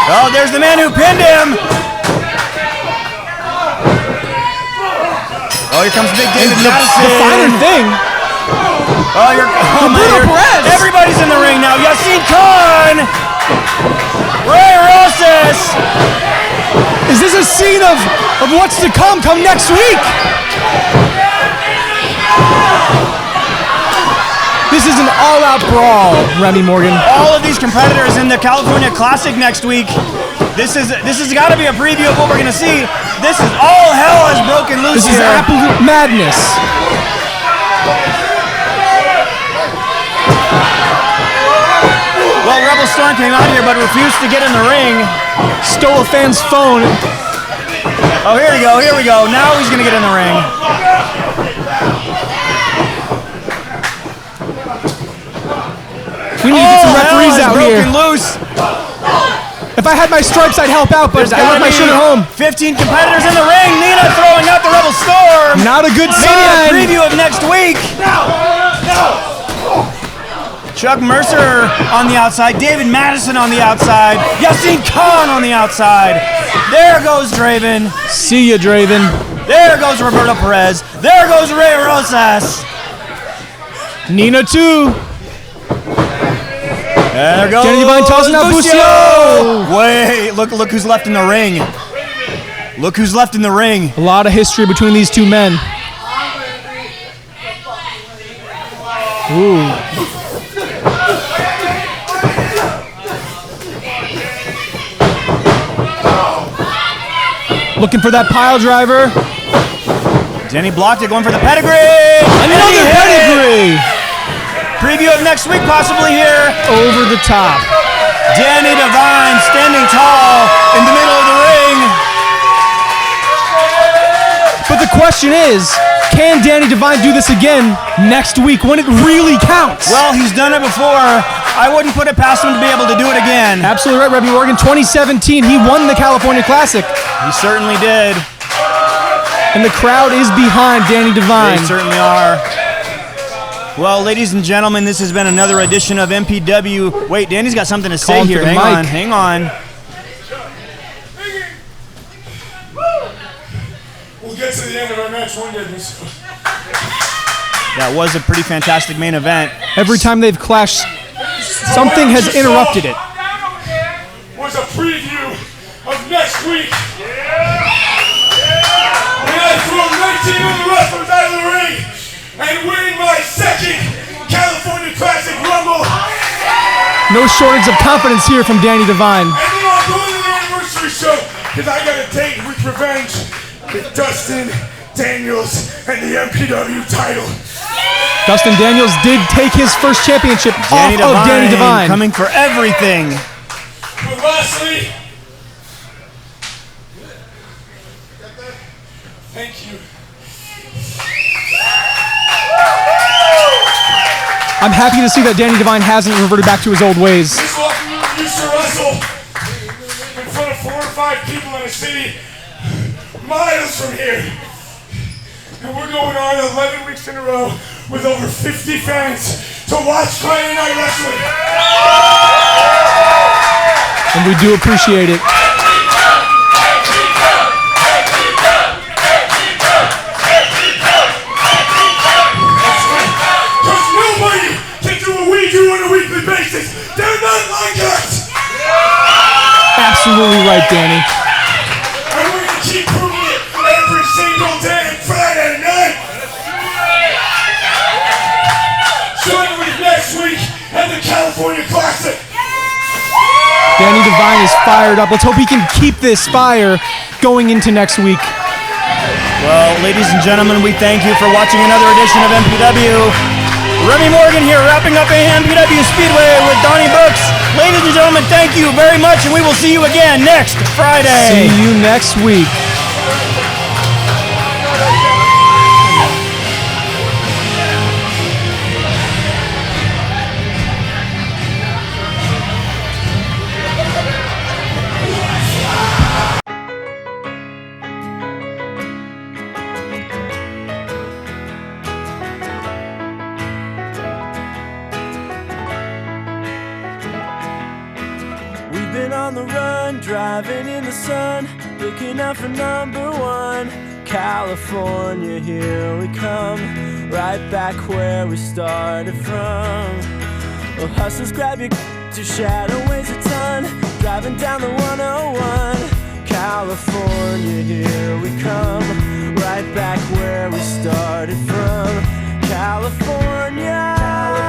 Oh, there's the man who pinned him. Oh, here comes Big David Madison. The finer thing. Perez. Everybody's in the ring now. Yasin Khan. Ray Rosas! Is this a scene of what's to come next week? This is an all-out brawl, Remy Morgan. All of these competitors in the California Classic next week. This has got to be a preview of what we're going to see. This is all hell has broken loose here. This is absolute madness. Well, Rebel Storm came out here but refused to get in the ring. Stole a fan's phone. Oh, here we go. Now he's going to get in the ring. We need to get some referees out here. Loose. If I had my stripes, I'd help out, but I left my shirt at home. 15 competitors in the ring. Nina throwing out the Rebel Storm. Not a good sign. Maybe a preview of next week. Chuck Mercer on the outside. David Madison on the outside. Yasin Khan on the outside. There goes Draven. See ya, Draven. There goes Roberto Perez. There goes Ray Rosas. Nina too. There goes Danny Devine tossing out Busio. Wait, look who's left in the ring. Look who's left in the ring. A lot of history between these two men. Ooh. Looking for that pile driver. Danny blocked it, going for the pedigree. Another pedigree. Preview of next week, possibly here. Over the top. Danny Devine standing tall in the middle of the ring. But the question is, can Danny Devine do this again next week when it really counts? Well, he's done it before. I wouldn't put it past him to be able to do it again. Absolutely right, Remy Morgan. 2017, he won the California Classic. He certainly did. And the crowd is behind Danny Devine. They certainly are. Well, ladies and gentlemen, this has been another edition of MPW. Wait, Danny's got something to say here. Hang on. We'll get to the end of our match one day. That was a pretty fantastic main event. Every time they've clashed, something has interrupted it. Was a preview of next week. When I threw 19 of the wrestlers out of the ring and win my second California Classic Rumble. No shortage of confidence here from Danny Devine. And then I'm going to the anniversary show because I got a date with Revenge with Dustin Daniels and the MPW title. Dustin Daniels did take his first championship off of Danny Devine. Coming for everything. But lastly, thank you. I'm happy to see that Danny Devine hasn't reverted back to his old ways. This locker room used to wrestle in front of 4 or 5 people in a city miles from here. And we're going on 11 weeks in a row with over 50 fans to watch Friday Night Wrestling. And we do appreciate it. Absolutely right, Danny. And we're going to keep proving it every single day Friday night. Starting with next week at the California Classic. Danny Devine is fired up. Let's hope he can keep this fire going into next week. Well, ladies and gentlemen, we thank you for watching another edition of MPW. Remy Morgan here, wrapping up a MPW Speedway with Donnie Brooks. Ladies and gentlemen, thank you very much, and we will see you again next Friday. See you next week. On the run, driving in the sun, looking out for number 1. California, here we come, right back where we started from. Well, hustlers, grab your shadow weighs a ton. driving down the 101. California, here we come, right back where we started from. California.